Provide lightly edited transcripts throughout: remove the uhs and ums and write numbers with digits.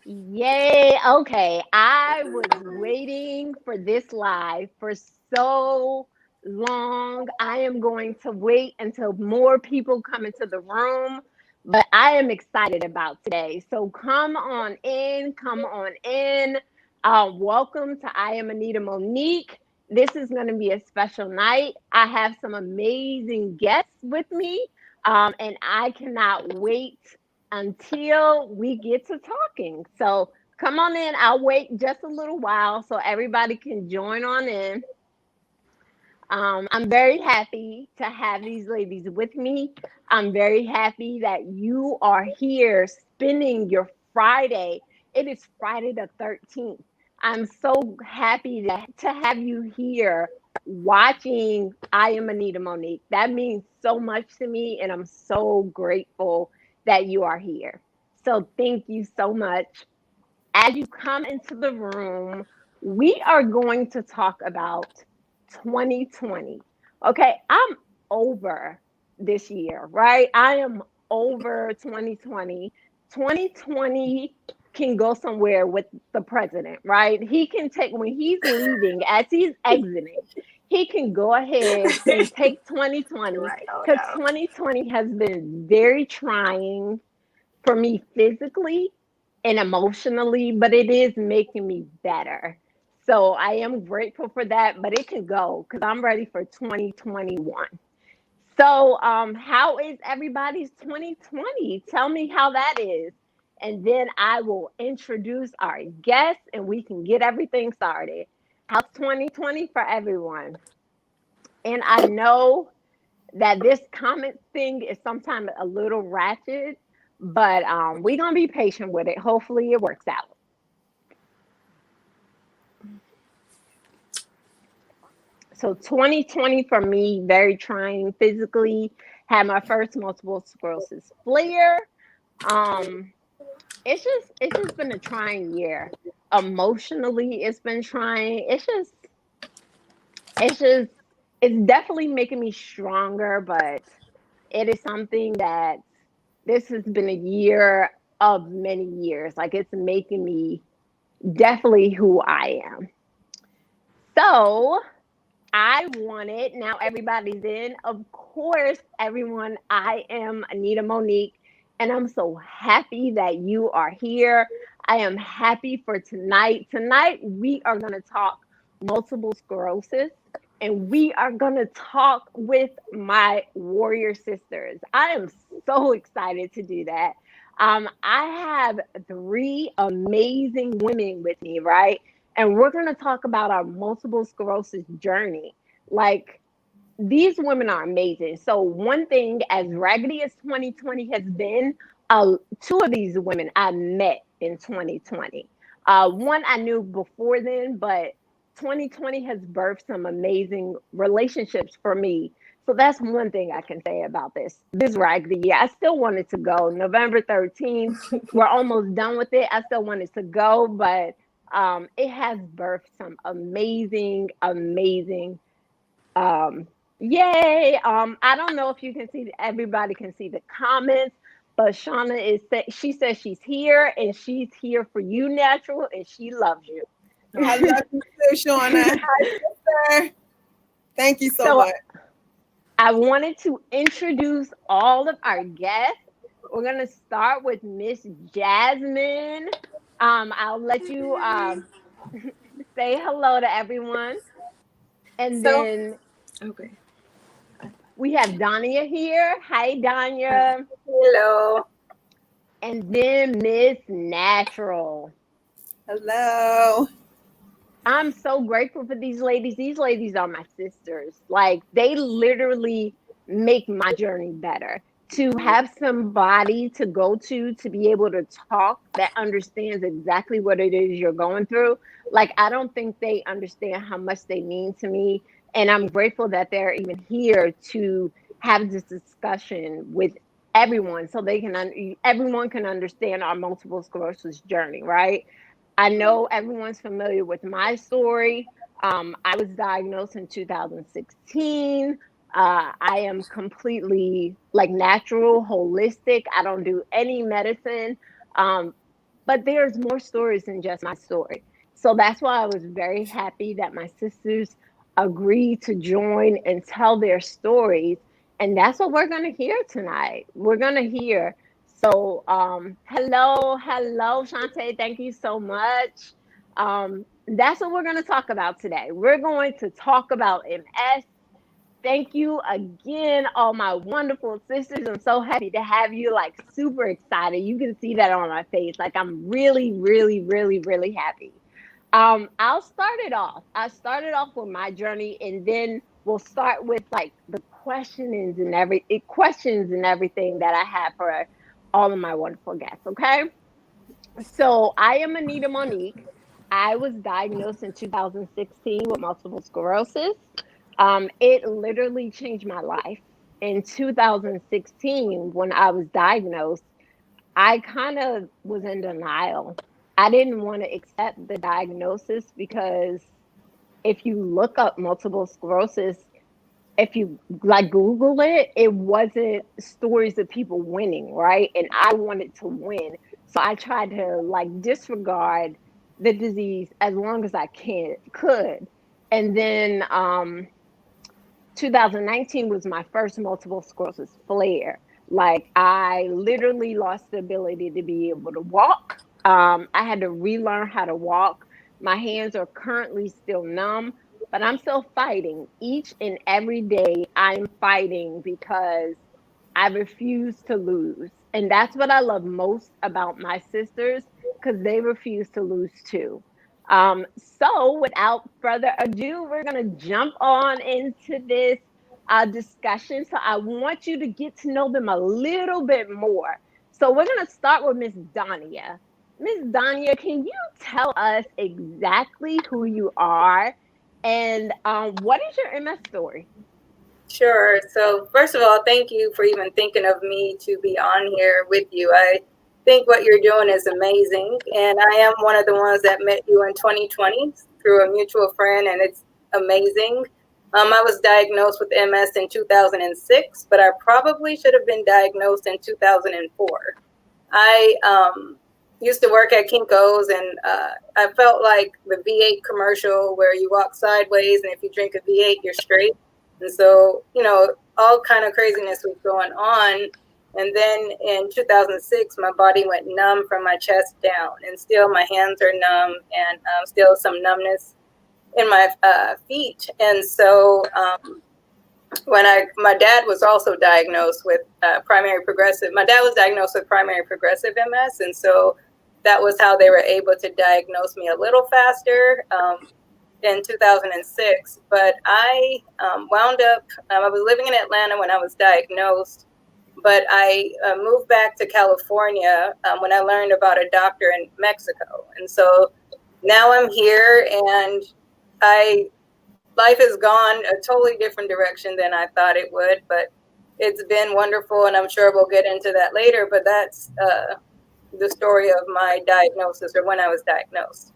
Yay. Okay. I was waiting for this live for so long. I am going to wait until more people come into the room, but I am excited about today. So come on in, come on in. Welcome to I Am Anita Monique. This is going to be a special night. I have some amazing guests with me, and I cannot wait until we get to talking. So come on in. I'll wait just a little while so everybody can join on in. I'm very happy to have these ladies with me. I'm very happy that you are here spending your Friday. It is Friday the 13th. I'm so happy to have you here watching I Am Anita Monique. That means so much to me, and I'm so grateful that you are here. So, thank you so much. As you come into the room, we are going to talk about 2020. Okay, I'm over this year, right? I am over 2020. 2020 can go somewhere with the president, right? He can take, when he's leaving, as he's exiting, he can go ahead and take 2020 Right, hold because up. 2020 has been very trying for me physically and emotionally, but it is making me better. So I am grateful for that, but it can go because I'm ready for 2021. So, how is everybody's 2020? Tell me how that is. And then I will introduce our guests and we can get everything started. How's 2020 for everyone? And I know that this comment thing is sometimes a little ratchet, but we're gonna be patient with it. Hopefully, it works out. So, 2020 for me, very trying physically. Had my first multiple sclerosis flare. Um, it's just been a trying year. Emotionally, it's been trying. It's just it's definitely making me stronger, but it is something that this has been a year of many years. Like it's making me definitely who I am. So I wanted, now everybody's in. Of course, everyone, I am Anita Monique, and I'm so happy that you are here. I am happy for tonight. Tonight, we are going to talk multiple sclerosis, and we are going to talk with my warrior sisters. I am so excited to do that. I have three amazing women with me, right? And we're going to talk about our multiple sclerosis journey. Like, these women are amazing. So, one thing, as raggedy as 2020 has been, two of these women I met in 2020. One I knew before then, but 2020 has birthed some amazing relationships for me. So that's one thing I can say about this raggedy year. I still wanted to go. November 13th, we're almost done with it. I still wanted to go, but it has birthed some amazing um, yay. I don't know if you can see, everybody can see the comments, but Shauna she says she's here and she's here for you, natural, and she loves you. I love you too, Shauna. Hi, sister. Thank you so So much. I wanted to introduce all of our guests. We're gonna start with Miss Jasmine. I'll let you say hello to everyone, and So, then okay. we have Danya here. Hi, Danya. Hello. And then Miss Natural. Hello. I'm so grateful for these ladies. These ladies are my sisters. Like, they literally make my journey better. To have somebody to go to be able to talk that understands exactly what it is you're going through. Like, I don't think they understand how much they mean to me. And I'm grateful that they're even here to have this discussion with everyone so everyone can understand our multiple sclerosis journey, right? I know everyone's familiar with my story. I was diagnosed in 2016. I am completely like natural, holistic. I don't do any medicine. Um, but there's more stories than just my story. So that's why I was very happy that my sisters agreed to join and tell their stories. And that's what we're going to hear tonight. We're going to hear. So, hello, Shantae. Thank you so much. That's what we're going to talk about today. We're going to talk about MS. Thank you again, all my wonderful sisters. I'm so happy to have you, like super excited. You can see that on my face. Like I'm really, really, really, really happy. I'll start it off. I started off with my journey and then we'll start with like the questions and everything that I have for all of my wonderful guests. Okay. So I am Anita Monique. I was diagnosed in 2016 with multiple sclerosis. It literally changed my life. In 2016, when I was diagnosed, I kind of was in denial. I didn't want to accept the diagnosis because if you look up multiple sclerosis, if you like Google it, it wasn't stories of people winning, right? And I wanted to win. So I tried to like disregard the disease as long as I could. And then 2019 was my first multiple sclerosis flare. Like I literally lost the ability to be able to walk. I had to relearn how to walk. My hands are currently still numb, but I'm still fighting. Each and every day, I'm fighting because I refuse to lose. And that's what I love most about my sisters because they refuse to lose too. So, without further ado, we're going to jump on into this discussion. So, I want you to get to know them a little bit more. So, we're going to start with Miss Dania. Miss Dania, can you tell us exactly who you are and what is your MS story? Sure. So, first of all, thank you for even thinking of me to be on here with you. I think what you're doing is amazing. And I am one of the ones that met you in 2020 through a mutual friend, and it's amazing. I was diagnosed with MS in 2006, but I probably should have been diagnosed in 2004. I used to work at Kinko's, and I felt like the V8 commercial where you walk sideways, and if you drink a V8, you're straight. And so, all kind of craziness was going on. And then in 2006, my body went numb from my chest down, and still my hands are numb, and still some numbness in my feet. And so, my dad was also diagnosed with primary progressive. My dad was diagnosed with primary progressive MS, and so that was how they were able to diagnose me a little faster. In 2006, but I wound up, I was living in Atlanta when I was diagnosed, but I moved back to California when I learned about a doctor in Mexico. And so now I'm here, and life has gone a totally different direction than I thought it would, but it's been wonderful, and I'm sure we'll get into that later, but that's the story of my diagnosis, or when I was diagnosed.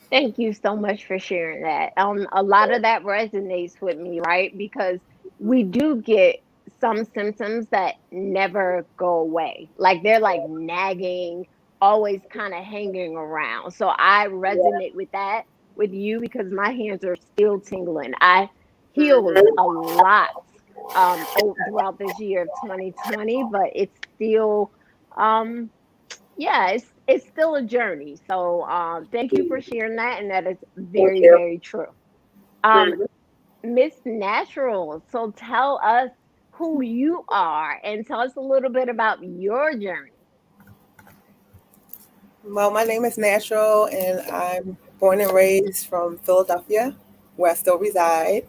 Thank you so much for sharing that. A lot of that resonates with me, right? Because we do get some symptoms that never go away. Like they're like nagging, always kind of hanging around. So I Yeah. resonate with that with you because my hands are still tingling. I healed Mhm. a lot throughout this year of 2020, but it's still um yeah, it's still a journey. So thank you for sharing that, and that is Thank very, you. very true. Um, Mhm. Miss Natural, so tell us who you are and tell us a little bit about your journey. Well, my name is Natural, and I'm born and raised from Philadelphia, where I still reside.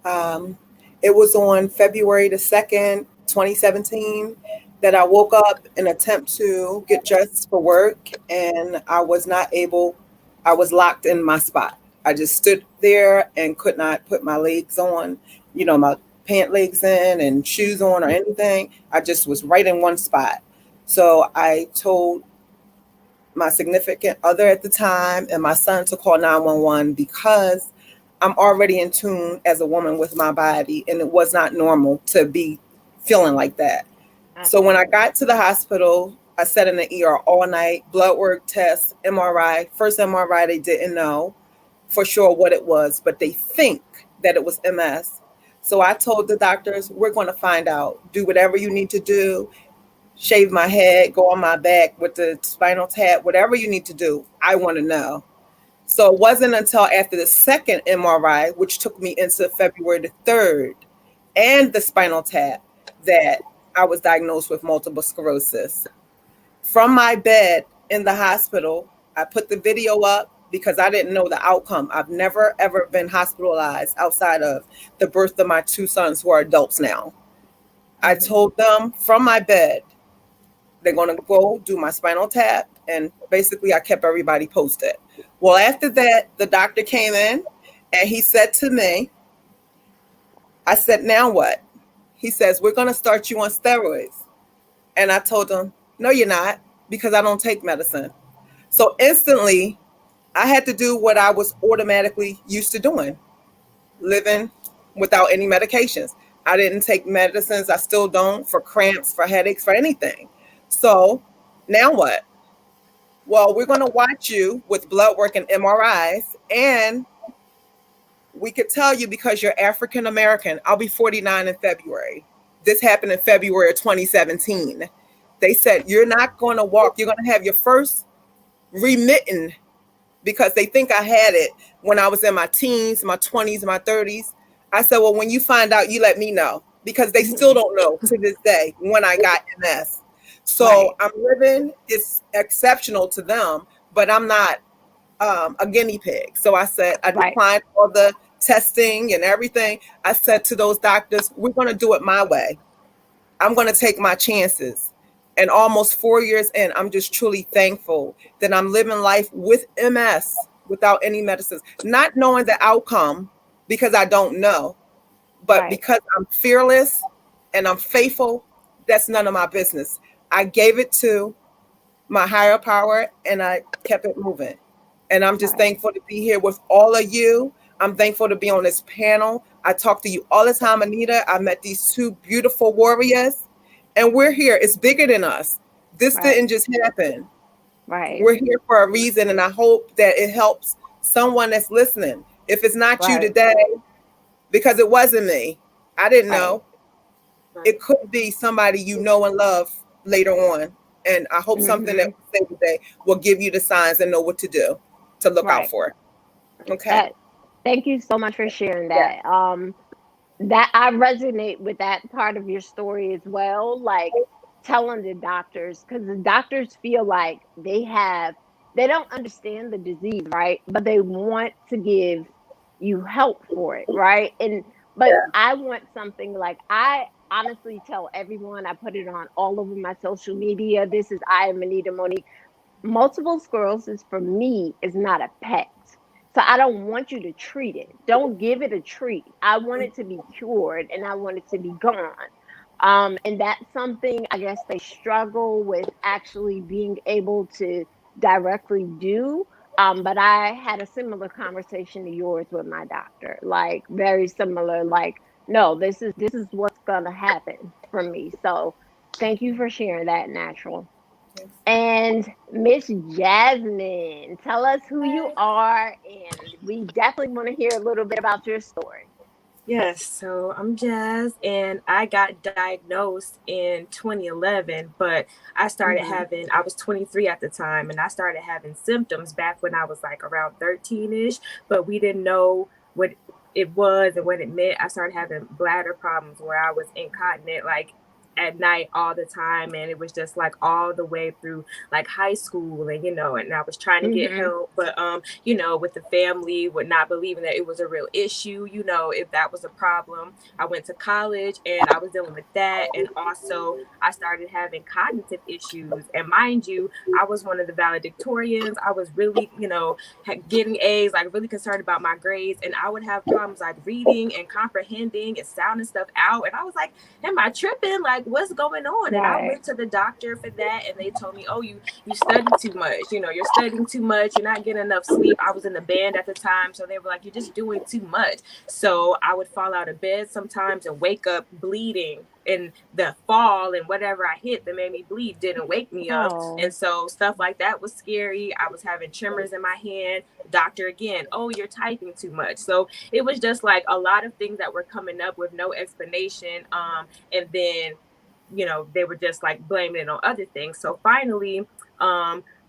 Um, it was on February the 2nd, 2017, that I woke up in attempt to get dressed for work, and I was not able, I was locked in my spot. I just stood there and could not put my legs on, my pant legs in and shoes on or anything. I just was right in one spot. So I told my significant other at the time and my son to call 911 because I'm already in tune as a woman with my body, and it was not normal to be feeling like that. So when I Absolutely. got to the hospital, I sat in the ER all night, blood work, tests, MRI. First MRI, they didn't know for sure what it was, but they think that it was MS. So I told the doctors, we're going to find out. Do whatever you need to do. Shave my head, go on my back with the spinal tap, whatever you need to do. I want to know. So it wasn't until after the second MRI, which took me into February the 3rd, and the spinal tap, that I was diagnosed with multiple sclerosis. From my bed in the hospital, I put the video up because I didn't know the outcome. I've never, ever been hospitalized outside of the birth of my two sons who are adults now. I told them from my bed, they're going to go do my spinal tap. And basically, I kept everybody posted. Well, after that, the doctor came in and he said to me, I said, now what? He says, we're going to start you on steroids. And I told him, no, you're not, because I don't take medicine. So instantly, I had to do what I was automatically used to doing, living without any medications. I didn't take medicines. I still don't, for cramps, for headaches, for anything. So now what? Well, we're going to watch you with blood work and MRIs, and we could tell you because you're African American. I'll be 49 in February. This happened in February of 2017. They said, you're not going to walk. You're going to have your first remitting, because they think I had it when I was in my teens, my 20s, my 30s. I said, well, when you find out, you let me know, because they still don't know to this day when I got MS. So I'm living, it's exceptional to them, but I'm not a guinea pig. So I said, I declined all the testing and everything. I said to those doctors, we're going to do it my way. I'm going to take my chances. And almost 4 years in, I'm just truly thankful that I'm living life with MS without any medicines, not knowing the outcome because I don't know, but because I'm fearless and I'm faithful, that's none of my business. I gave it to my higher power and I kept it moving. And I'm just thankful to be here with all of you. I'm thankful to be on this panel. I talk to you all the time, Anita. I met these two beautiful warriors. And we're here. It's bigger than us. This didn't just happen. We're here for a reason. And I hope that it helps someone that's listening. If it's not you today, because it wasn't me, I didn't know. It could be somebody you know and love later on. And I hope something that we say today will give you the signs and know what to do, to look out for. Okay. Thank you so much for sharing that. That I resonate with that part of your story as well, like telling the doctors, because the doctors feel like they don't understand the disease, right? But they want to give you help for it, right? But I want something like, I honestly tell everyone, I put it on all over my social media. This is I am Anita Monique. Multiple sclerosis for me is not a pet. So I don't want you to treat it. Don't give it a treat. I want it to be cured and I want it to be gone. And that's something I guess they struggle with actually being able to directly do. But I had a similar conversation to yours with my doctor, like very similar, like, no, this is what's gonna happen for me. So thank you for sharing that, Natural. And Miss Jasmine, tell us who you are, and we definitely want to hear a little bit about your story. Yes, so I'm Jazz, and I got diagnosed in 2011, but I was 23 at the time, and I started having symptoms back when I was like around 13-ish, but we didn't know what it was and what it meant. I started having bladder problems where I was incontinent, like at night all the time, and it was just like all the way through like high school, and and I was trying to get help, but with the family would not believing that it was a real issue, if that was a problem. I went to college and I was dealing with that, and also I started having cognitive issues, and mind you, I was one of the valedictorians. I was really getting A's, like really concerned about my grades, and I would have problems like reading and comprehending and sounding stuff out, and I was like, am I tripping? Like, what's going on? And I went to the doctor for that, and they told me, oh, you study too much. You're studying too much. You're not getting enough sleep. I was in the band at the time, so they were like, you're just doing too much. So I would fall out of bed sometimes and wake up bleeding and the fall and whatever I hit that made me bleed didn't wake me up. And so stuff like that was scary. I was having tremors in my hand. Doctor again, oh, you're typing too much. So it was just like a lot of things that were coming up with no explanation. And then, you know, they were just like blaming it on other things. So finally,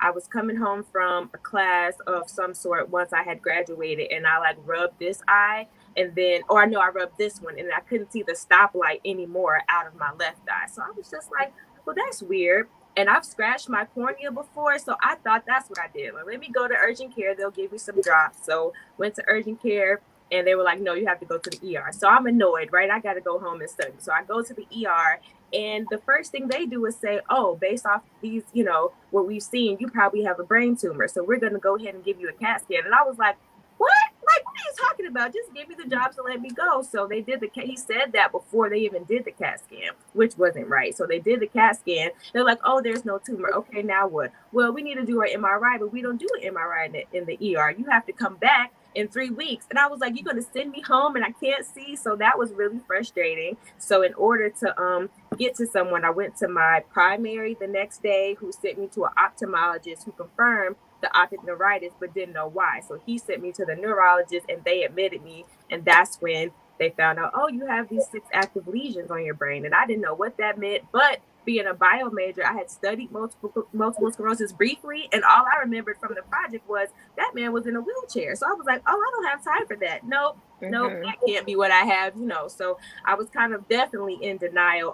I was coming home from a class of some sort once I had graduated, and I like rubbed this eye, and then, or no, I rubbed this one, and I couldn't see the stoplight anymore out of my left eye. So I was just like, well, that's weird. And I've scratched my cornea before, so I thought that's what I did. Like, let me go to urgent care. They'll give you some drops. So went to urgent care, and they were like, no, you have to go to the ER. So I'm annoyed, right? I got to go home and study. So I go to the ER, and the first thing they do is say, oh, based off these, you know, what we've seen, you probably have a brain tumor. So we're going to go ahead and give you a CAT scan. And I was like, what? Like, what are you talking about? Just give me the jobs and let me go. So they did he said that before they even did the CAT scan, which wasn't right. So they did the CAT scan. They're like, oh, there's no tumor. Okay, now what? Well, we need to do our MRI, but we don't do an MRI in the ER. You have to come back in 3 weeks. And I was like, you're going to send me home and I can't see. So that was really frustrating. So in order to get to someone, I went to my primary the next day, who sent me to an ophthalmologist who confirmed the optic neuritis, but didn't know why. So he sent me to the neurologist and they admitted me. And that's when they found out, oh, you have these 6 active lesions on your brain. And I didn't know what that meant, but being a bio major, I had studied multiple sclerosis briefly, and all I remembered from the project was that man was in a wheelchair. So I was like, oh, I don't have time for that. Nope, that can't be what I have, you know. So I was kind of definitely in denial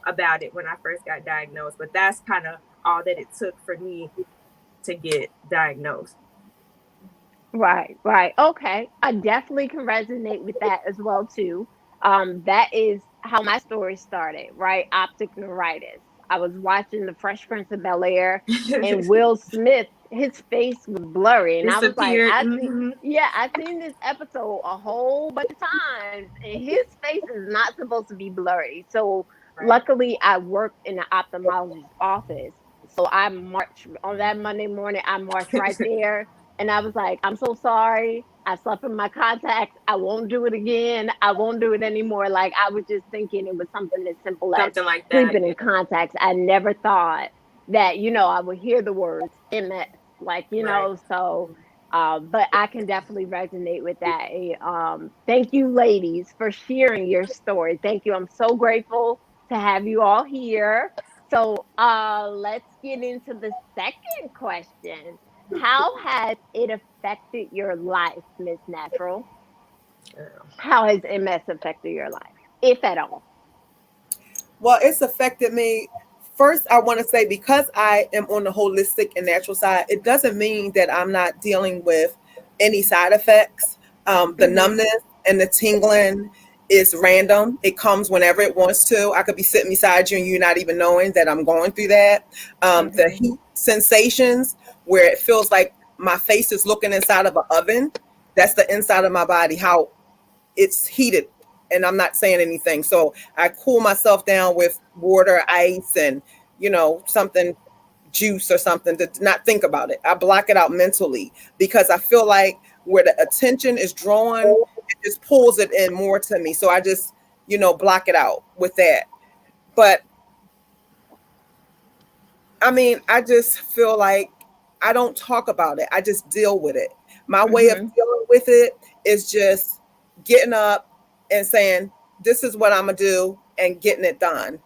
about it when I first got diagnosed. But that's kind of all that it took for me to get diagnosed. Right. Okay. I definitely can resonate with that as well too. That is how my story started, right? Optic neuritis. I was watching The Fresh Prince of Bel-Air, and Will Smith, his face was blurry, and I was like, I've seen this episode a whole bunch of times, and his face is not supposed to be blurry. So luckily, I worked in the ophthalmologist's office, so I marched on that Monday morning. I marched right there. And I was like, I'm so sorry. I slept in my contacts. I won't do it again. I won't do it anymore. Like, I was just thinking it was something as simple as like sleeping in contacts. I never thought that, you know, I would hear the words MS, like, you know, so, but I can definitely resonate with that. Thank you, ladies, for sharing your story. Thank you. I'm so grateful to have you all here. So let's get into the second question. How has it affected your life, Miss Natural? How has MS affected your life, if at all? Well, it's affected me. First, I want to say, because I am on the holistic and natural side, it doesn't mean that I'm not dealing with any side effects. The numbness and the tingling is random. It comes whenever it wants to. I could be sitting beside you and you're not even knowing that I'm going through that. The heat sensations, where it feels like my face is looking inside of an oven. That's the inside of my body, how it's heated, and I'm not saying anything. So I cool myself down with water, ice, and, you know, something, juice or something, to not think about it. I block it out mentally, because I feel like where the attention is drawn, it just pulls it in more to me. So I just, you know, block it out with that. But I mean, I just feel like I don't talk about it. I just deal with it. My way of dealing with it is just getting up and saying, this is what I'm going to do, and getting it done.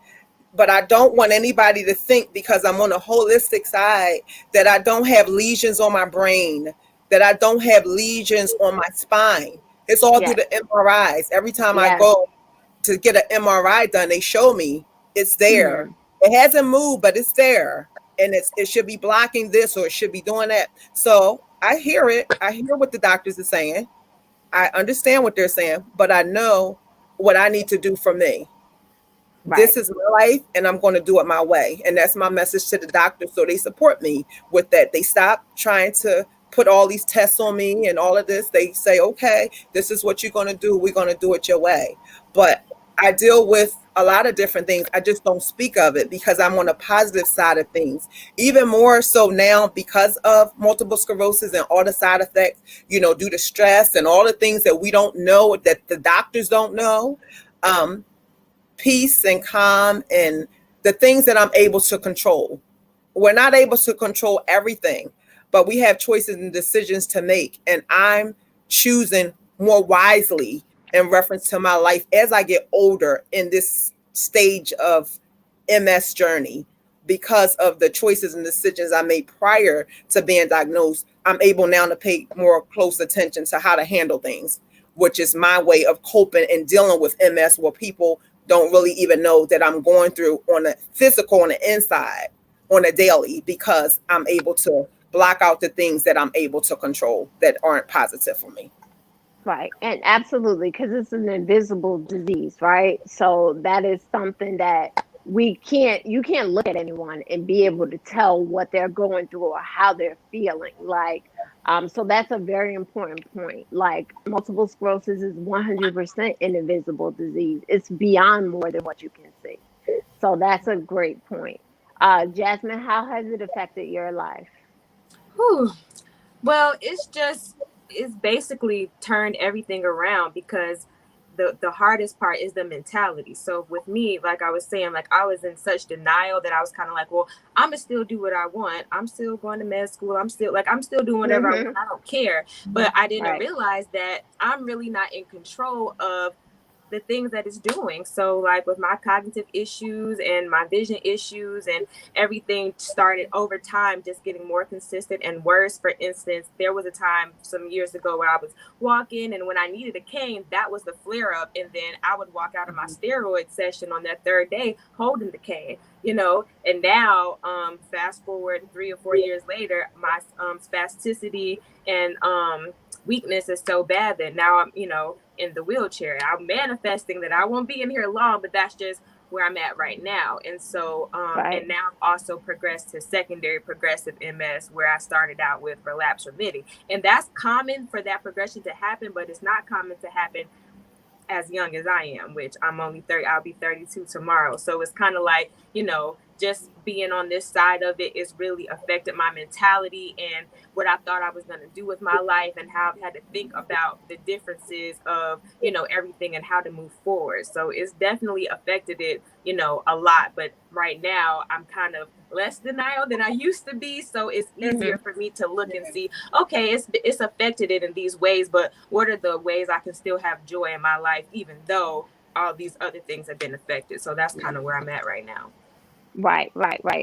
But I don't want anybody to think, because I'm on a holistic side, that I don't have lesions on my brain, that I don't have lesions on my spine. It's all through the MRIs. Every time I go to get an MRI done, they show me it's there. It hasn't moved, but it's there. And it should be blocking this, or it should be doing that. So I hear it. I hear what the doctors are saying. I understand what they're saying, but I know what I need to do for me. This is my life, and I'm going to do it my way. And that's my message to the doctors. So they support me with that. They stop trying to put all these tests on me and all of this. They say, okay, this is what you're going to do. We're going to do it your way. But I deal with a lot of different things. I just don't speak of it, because I'm on the positive side of things. Even more so now, because of multiple sclerosis and all the side effects, you know, due to stress and all the things that we don't know, that the doctors don't know. peace and calm and the things that I'm able to control. We're not able to control everything, but we have choices and decisions to make. And I'm choosing more wisely in reference to my life as I get older in this stage of MS journey. Because of the choices and decisions I made prior to being diagnosed, I'm able now to pay more close attention to how to handle things, which is my way of coping and dealing with MS, where people don't really even know that I'm going through on the physical, on the inside, on a daily, because I'm able to block out the things that I'm able to control that aren't positive for me. Right. And absolutely, because it's an invisible disease, right? So that is something that you can't look at anyone and be able to tell what they're going through or how they're feeling. Like, so that's a very important point. Like, multiple sclerosis is 100% an invisible disease. It's beyond more than what you can see. So that's a great point. Jasmine, how has it affected your life? Whew. Well, it's basically turned everything around because the hardest part is the mentality. So with me, like I was saying, like I was in such denial that I was kind of like, well, I'm gonna still do what I want. I'm still going to med school. I'm still doing whatever I want. I don't care. But I didn't Right. realize that I'm really not in control of the things that it's doing. So like with my cognitive issues and my vision issues and everything started over time just getting more consistent and worse. For instance, there was a time some years ago where I was walking, and when I needed a cane, that was the flare up, and then I would walk out of my steroid session on that third day holding the cane, and now fast forward 3 or 4 years later, my spasticity and weakness is so bad that now I'm in the wheelchair. I'm manifesting that I won't be in here long, but that's just where I'm at right now. And so and now I've also progressed to secondary progressive MS, where I started out with relapse remitting, and that's common for that progression to happen, but it's not common to happen as young as I am, which I'm only 30. I'll be 32 tomorrow. So it's kind of like, just being on this side of it is really affected my mentality and what I thought I was going to do with my life, and how I've had to think about the differences of, everything and how to move forward. So it's definitely affected it, a lot. But right now I'm kind of less denial than I used to be. So it's easier for me to look and see, okay, it's affected it in these ways, but what are the ways I can still have joy in my life, even though all these other things have been affected? So that's kind of where I'm at right now. Right.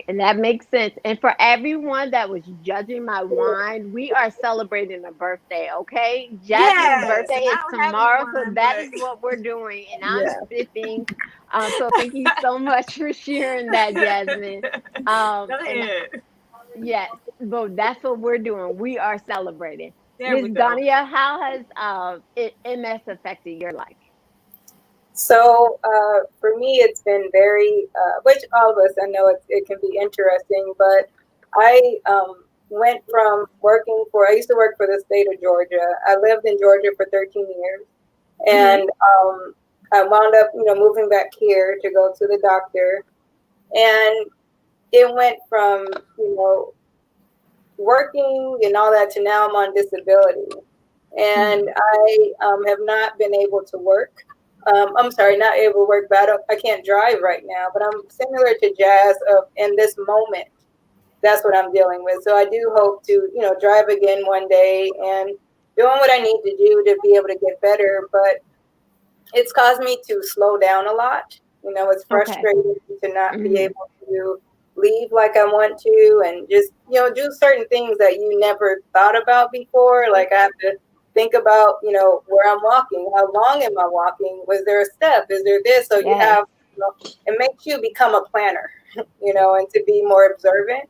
And that makes sense. And for everyone that was judging my wine, we are celebrating a birthday, okay? Jasmine's Yes, birthday and I is don't have any tomorrow, so wine, that but is what we're doing. And I'm Yeah. sipping. So thank you so much for sharing that, Jasmine. Go And ahead. yes, but that's what we're doing. We are celebrating. There Miss we go. Donia, how has MS affected your life? So for me, it's been very, which all of us, I know it can be interesting, but I went from I used to work for the state of Georgia. I lived in Georgia for 13 years. And I wound up, moving back here to go to the doctor. And it went from, working and all that to now I'm on disability. And I have not been able to work. I'm sorry, not able to work, but I can't drive right now. But I'm similar to Jazz in this moment. That's what I'm dealing with. So I do hope to, drive again one day and doing what I need to do to be able to get better. But it's caused me to slow down a lot. It's Okay. frustrating to not be able to leave like I want to, and just, do certain things that you never thought about before. Like I have to think about, where I'm walking. How long am I walking? Was there a step? Is there this? So you Yes. have, it makes you become a planner, and to be more observant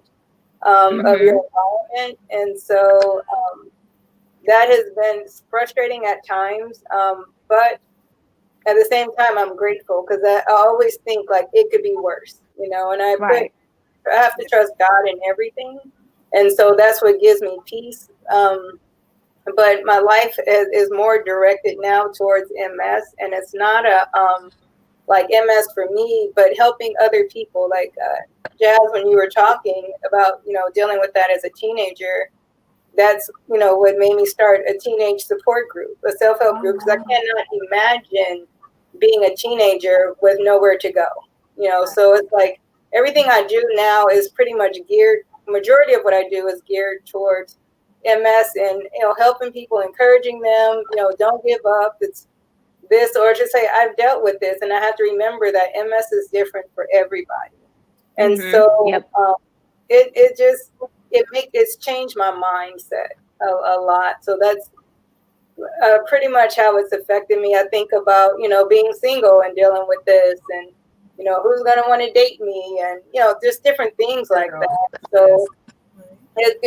of your environment. And so that has been frustrating at times. But at the same time, I'm grateful because I always think like it could be worse, and I Right. have to trust God in everything. And so that's what gives me peace. But my life is more directed now towards MS, and it's not like MS for me, but helping other people. Like Jazz, when you were talking about, dealing with that as a teenager, that's, what made me start a teenage support group, a self-help group, because I cannot imagine being a teenager with nowhere to go, so it's like everything I do now is pretty much geared, majority of what I do is geared towards MS and, helping people, encouraging them, don't give up. It's this, or to say, I've dealt with this, and I have to remember that MS is different for everybody. And so it's changed my mindset a lot. So that's pretty much how it's affected me. I think about, being single and dealing with this, and, who's going to want to date me, and, just different things like that. So it's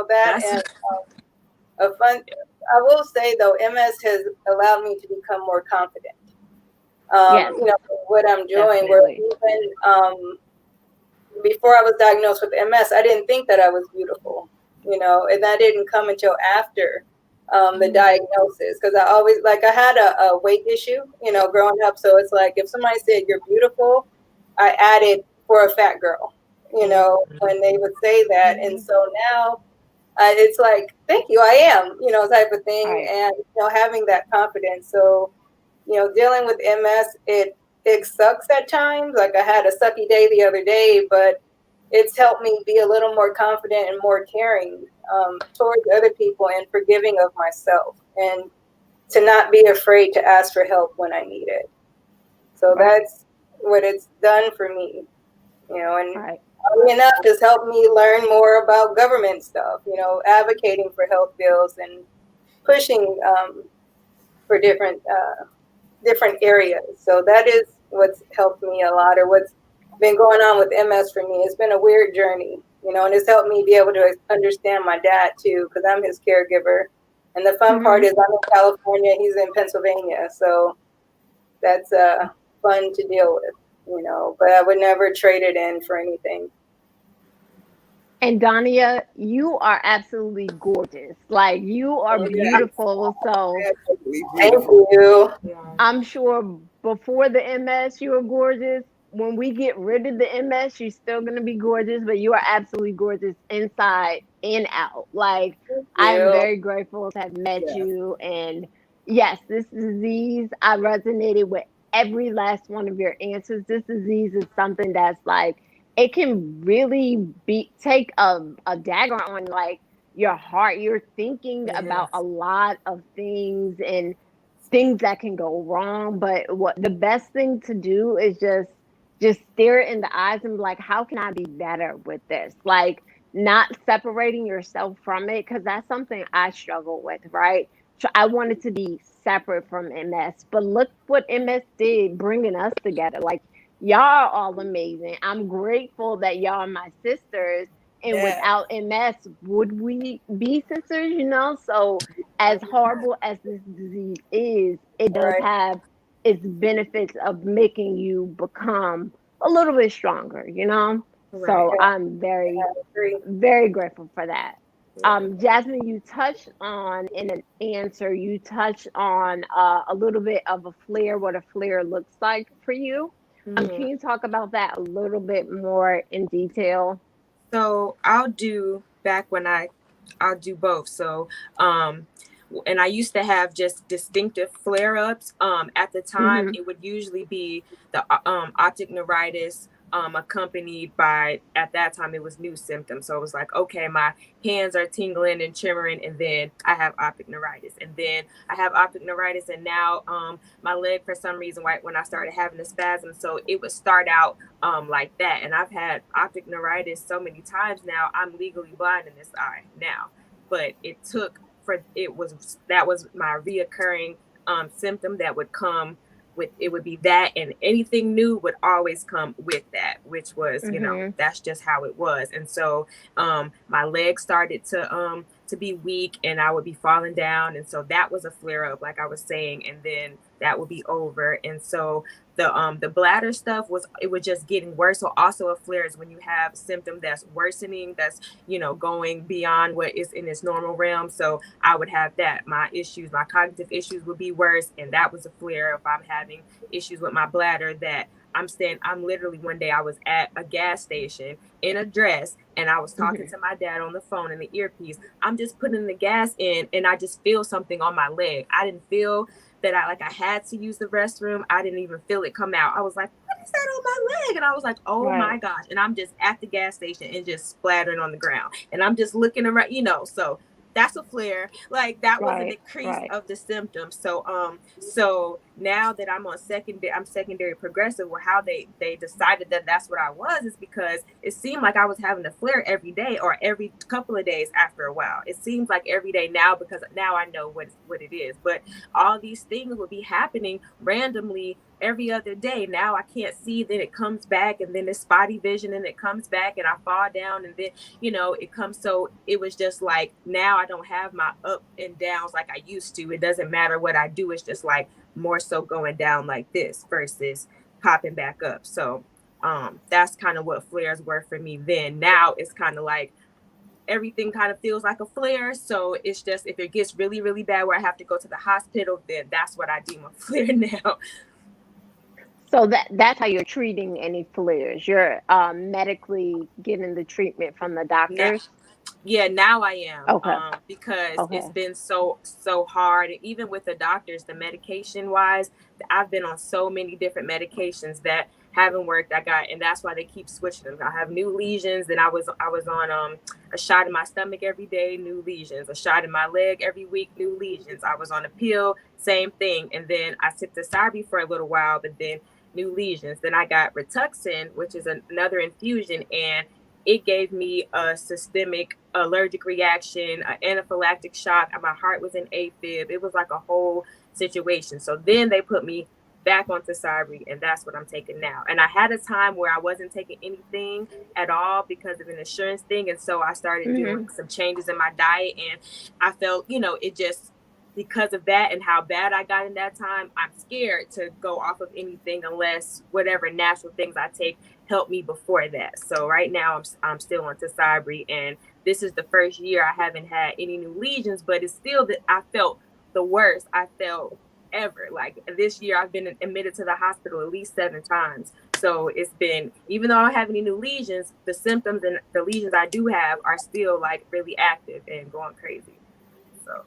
that. And a fun, I will say though, MS has allowed me to become more confident. What I'm doing, definitely. where even before I was diagnosed with MS, I didn't think that I was beautiful, and that didn't come until after the diagnosis, because I always, like, I had a weight issue, growing up. So it's like, if somebody said you're beautiful, I added for a fat girl, when they would say that. And so now it's like, thank you, I am, type of thing. Right. And, having that confidence. So, dealing with MS, it sucks at times. Like, I had a sucky day the other day, but it's helped me be a little more confident and more caring towards other people, and forgiving of myself, and to not be afraid to ask for help when I need it. So that's what it's done for me, and oddly enough, has helped me learn more about government stuff, advocating for health bills and pushing for different areas. So that is what's helped me a lot, or what's been going on with MS for me. It's been a weird journey, and it's helped me be able to understand my dad too, because I'm his caregiver. And the fun part is, I'm in California, he's in Pennsylvania, so that's fun to deal with, but I would never trade it in for anything. And Dania, you are absolutely gorgeous. Like, you are beautiful. So thank you. I'm sure before the MS you were gorgeous. When we get rid of the MS, you're still gonna be gorgeous, but you are absolutely gorgeous inside and out. Like, I am very grateful to have met you. And yes, this disease, I resonated with every last one of your answers. This disease is something that's like, it can really take a dagger on, like, your heart. You're thinking about a lot of things and things that can go wrong. But what the best thing to do is just stare it in the eyes and be like, how can I be better with this? Like, not separating yourself from it, because that's something I struggle with, right? So I wanted to be separate from MS, but look what MS did, bringing us together. Like, y'all are all amazing. I'm grateful that y'all are my sisters. And without MS, would we be sisters? So as horrible as this disease is, it does have its benefits of making you become a little bit stronger, So I'm very, very grateful for that. Jasmine, you touched on in an answer, you touched on a little bit of a flare, what a flare looks like for you. Can you talk about that a little bit more in detail? So I'll do both. So, and I used to have just distinctive flare-ups. At the time, it would usually be the optic neuritis, accompanied by, at that time, it was new symptoms. So it was like, okay, my hands are tingling and shimmering, and then I have optic neuritis, and then I have optic neuritis, and now my leg, for some reason, right when I started having the spasm, so it would start out like that. And I've had optic neuritis so many times now, I'm legally blind in this eye now. But that was my reoccurring symptom that would come with, it would be that, and anything new would always come with that, which was, that's just how it was. And so my legs started to be weak, and I would be falling down, and so that was a flare up, like I was saying, and then that would be over. And so the bladder stuff was just getting worse. So also a flare is when you have symptom that's worsening, that's going beyond what is in its normal realm. So I would have that. My cognitive issues would be worse, and that was a flare. If I'm having issues with my bladder, that I'm literally, one day I was at a gas station in a dress, and I was talking to my dad on the phone in the earpiece. I'm just putting the gas in, and I just feel something on my leg. I didn't feel that I had to use the restroom, I didn't even feel it come out. I was like, what is that on my leg? And I was like, oh my gosh. And I'm just at the gas station and just splattering on the ground. And I'm just looking around, so that's a flare. Like that was an increase of the symptoms. So now that I'm secondary progressive, or how they decided that that's what I was, is because it seemed like I was having a flare every day or every couple of days after a while. It seems like every day now, because now I know what it is. But all these things would be happening randomly every other day. Now I can't see, then it comes back, and then it's spotty vision, and it comes back, and I fall down, and then it comes. So it was just like, now I don't have my up and downs like I used to. It doesn't matter what I do, it's just like more so going down like this versus popping back up. So that's kind of what flares were for me then. Now it's kind of like everything kind of feels like a flare. So it's just, if it gets really, really bad where I have to go to the hospital, then that's what I deem a flare now. So that's how you're treating any flares. You're medically getting the treatment from the doctors. Now I am. Okay. Because it's been so hard. Even with the doctors, the medication wise, I've been on so many different medications that haven't worked. And that's why they keep switching them. I have new lesions. Then I was on a shot in my stomach every day, new lesions. A shot in my leg every week, new lesions. I was on a pill, same thing. And then I took the Cybe for a little while, but then new lesions. Then I got Rituxan, which is another infusion, and it gave me a systemic allergic reaction, an anaphylactic shock. My heart was in AFib. It was like a whole situation. So then they put me back onto Cybe, and that's what I'm taking now. And I had a time where I wasn't taking anything at all because of an insurance thing. And so I started doing some changes in my diet, and I felt, it just, because of that and how bad I got in that time, I'm scared to go off of anything unless whatever natural things I take help me before that. So right now I'm still on Cybe, and this is the first year I haven't had any new lesions, but it's still that I felt the worst I felt ever. Like this year I've been admitted to the hospital at least 7 times. So it's been, even though I don't have any new lesions, the symptoms and the lesions I do have are still like really active and going crazy. So.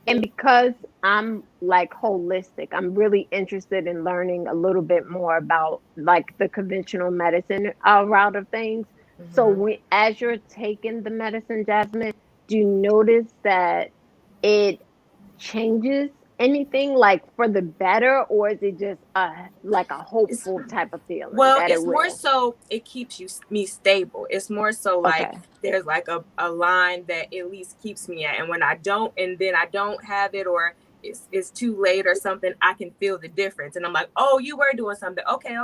And because I'm like holistic, I'm really interested in learning a little bit more about like the conventional medicine route of things. So as you're taking the medicine, Jasmine, do you notice that it changes anything like for the better, or is it just like a hopeful type of feeling? Well, it's more so it keeps me stable. It's more so like there's like a line that at least keeps me at, and when I don't, and then I don't have it, or it's too late or something, I can feel the difference, and I'm like, oh, you were doing something, okay,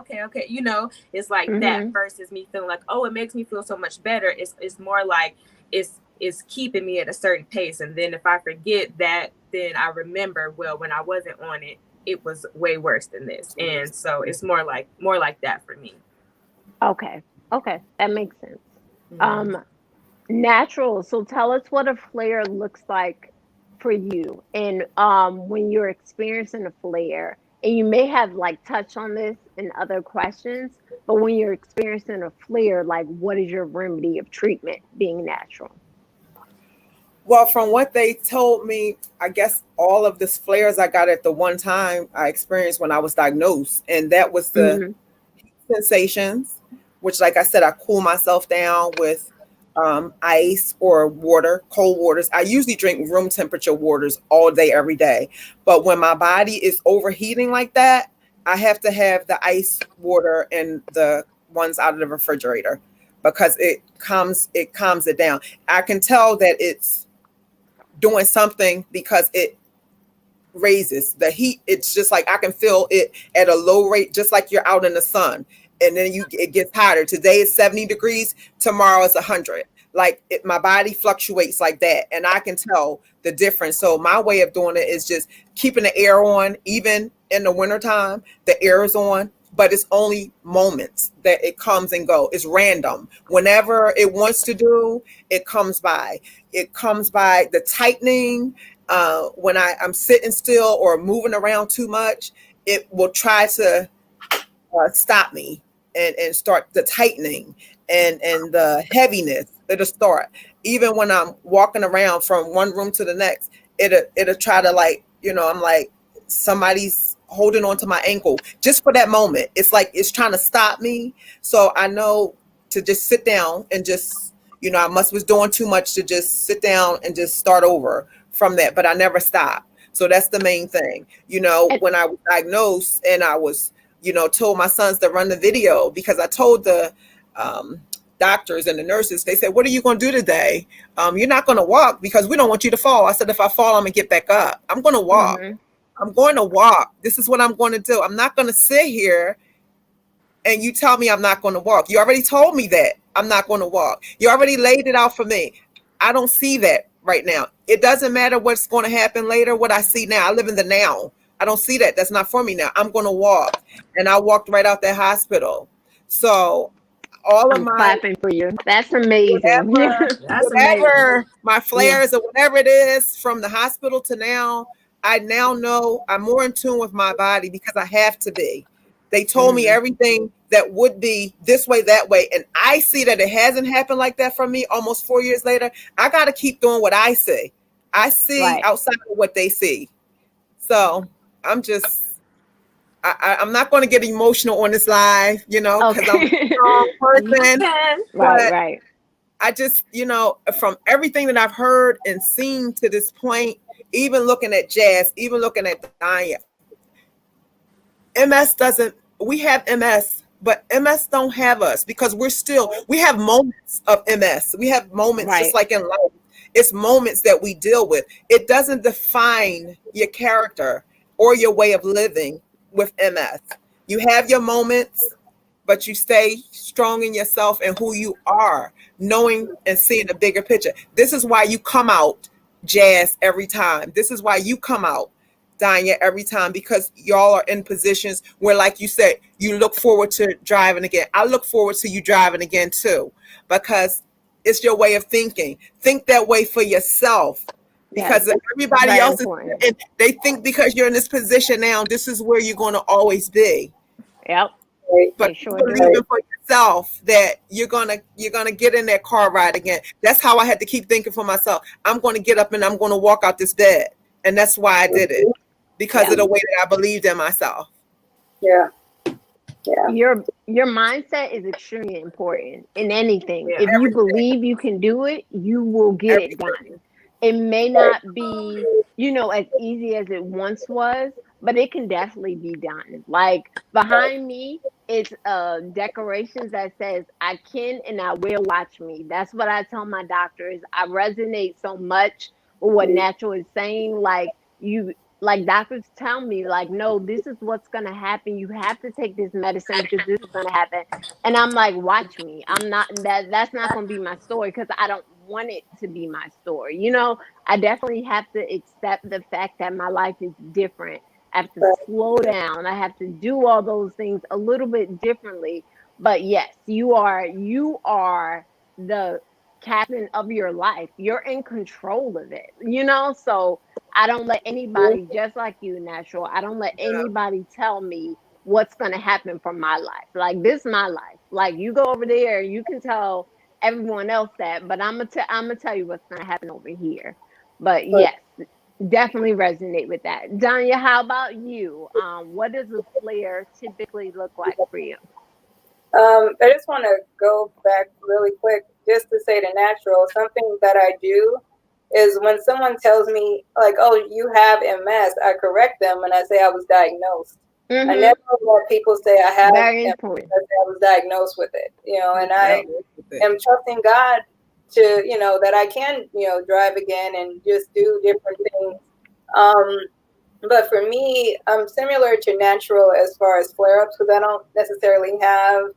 it's like that versus me feeling like, oh, it makes me feel so much better. It's more like it's keeping me at a certain pace, and then if I forget that, then I remember, well, when I wasn't on it, it was way worse than this. And so it's more like that for me. Okay, that makes sense. Natural. So tell us what a flare looks like for you, and when you're experiencing a flare, and you may have like touched on this in other questions, but when you're experiencing a flare, like what is your remedy of treatment being natural? Well, from what they told me, I guess all of this flares I got at the one time I experienced when I was diagnosed, and that was the sensations, which, like I said, I cool myself down with ice or water, cold waters. I usually drink room temperature waters all day, every day. But when my body is overheating like that, I have to have the ice water and the ones out of the refrigerator, because it calms it down. I can tell that it's doing something because it raises the heat. It's just like I can feel it at a low rate, just like you're out in the sun, and then it gets hotter. Today is 70 degrees, tomorrow is 100. Like my body fluctuates like that, and I can tell the difference. So my way of doing it is just keeping the air on. Even in the wintertime, the air is on, but it's only moments that it comes and go. It's random. Whenever it wants to do, it comes by. It comes by the tightening. When I'm sitting still or moving around too much, it will try to stop me and start the tightening and the heaviness. It'll start. Even when I'm walking around from one room to the next, it'll try to, like, I'm like, somebody's holding on to my ankle just for that moment. It's like it's trying to stop me. So I know to just sit down and just, I was doing too much to just sit down and just start over from that, but I never stopped. So that's the main thing. When I was diagnosed and I was, told my sons to run the video, because I told the doctors and the nurses, they said, what are you going to do today? You're not going to walk because we don't want you to fall. I said, if I fall, I'm going to get back up. I'm going to walk. Mm-hmm. I'm going to walk. This is what I'm going to do. I'm not going to sit here and you tell me I'm not going to walk. You already told me that I'm not going to walk. You already laid it out for me. I don't see that right now. It doesn't matter what's going to happen later, what I see now. I live in the now. I don't see that. That's not for me now. I'm going to walk. And I walked right out that hospital. So all of I'm my clapping for you. That's amazing. That's amazing. whatever my flares or whatever it is from the hospital to now, I now know I'm more in tune with my body because I have to be. They told me everything that would be this way, that way. And I see that it hasn't happened like that for me almost 4 years later. I got to keep doing what I see. I see outside of what they see. So I'm just, I'm not going to get emotional on this live, because I'm a strong person. Right. I just, from everything that I've heard and seen to this point, even looking at Jazz, even looking at Diane, we have MS, but MS don't have us because we have moments of MS. We have moments just like in life. It's moments that we deal with. It doesn't define your character or your way of living with MS. You have your moments, but you stay strong in yourself and who you are, knowing and seeing the bigger picture. This is why you come out, Jazz, every time. This is why you come out, Danya, every time, because y'all are in positions where, like you said, you look forward to driving again. I look forward to you driving again too, because it's your way of thinking. Think that way for yourself, because everybody else is, and they think because you're in this position now, this is where you're going to always be. Yep. But believing for yourself that you're gonna get in that car ride again. That's how I had to keep thinking for myself. I'm going to get up and I'm going to walk out this bed, and that's why I did it, because of the way that I believed in myself. Yeah. Your mindset is extremely important in anything. If you believe you can do it, you will get it done. It may not be, as easy as it once was, but it can definitely be done. Like behind me, it's decorations that says I can and I will watch me. That's what I tell my doctors. I resonate so much with what Natural is saying. Like doctors tell me, like, no, this is what's gonna happen. You have to take this medicine because this is gonna happen. And I'm like, watch me. I'm not that's not gonna be my story because I don't want it to be my story. I definitely have to accept the fact that my life is different. I have to slow down. I have to do all those things a little bit differently. But yes, you are the captain of your life. You're in control of it, So I don't let anybody, just like you, Natural, I don't let anybody tell me what's going to happen for my life. Like, this is my life. Like, you go over there, you can tell everyone else that, but I'm gonna tell you what's going to happen over here. But yes, definitely resonate with that. Danya, how about you? What does a flare typically look like for you? I just want to go back really quick just to say the Natural. Something that I do is when someone tells me, like, oh, you have MS, I correct them and I say I was diagnosed. I never let people say I have MS, I was diagnosed with it, and I am trusting God to, that I can, drive again and just do different things. But for me, I'm similar to Natural as far as flare-ups, because I don't necessarily have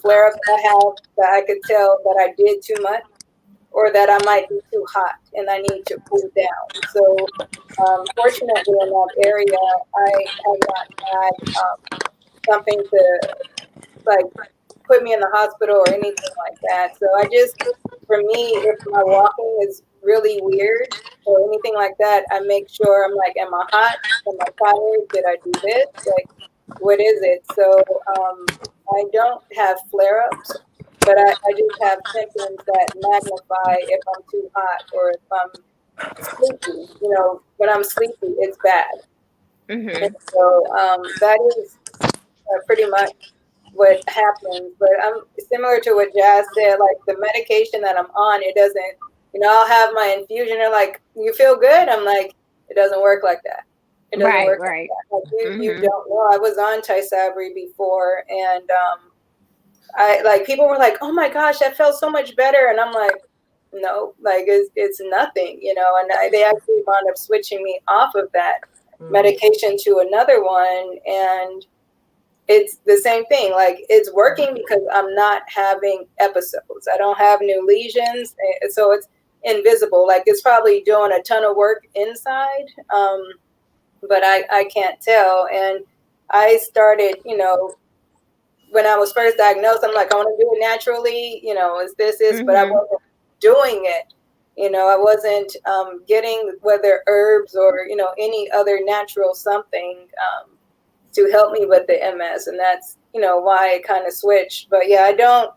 flare-ups I have that I could tell that I did too much or that I might be too hot and I need to cool down. So fortunately in that area, I have not had something to like put me in the hospital or anything like that. So for me, if my walking is really weird or anything like that, I make sure I'm like, am I hot? Am I tired? Did I do this? Like, what is it? So I don't have flare-ups, but I just have symptoms that magnify if I'm too hot or if I'm sleepy. When I'm sleepy, it's bad. And so that is pretty much what happens. But I'm similar to what Jazz said, like the medication that I'm on, it doesn't, I'll have my infusion and like, you feel good? I'm like, it doesn't work like that. It doesn't work like that. Like you don't know. I was on Tysabri before, and I like people were like, oh my gosh, that felt so much better. And I'm like, no, like it's nothing, and they actually wound up switching me off of that medication to another one. And it's the same thing. Like it's working because I'm not having episodes. I don't have new lesions. So it's invisible. Like it's probably doing a ton of work inside. But I can't tell. And I started, when I was first diagnosed, I'm like, I want to do it naturally, but I wasn't doing it. I wasn't getting whether herbs or, any other natural something to help me with the MS. And that's, why I kind of switched. But yeah, I don't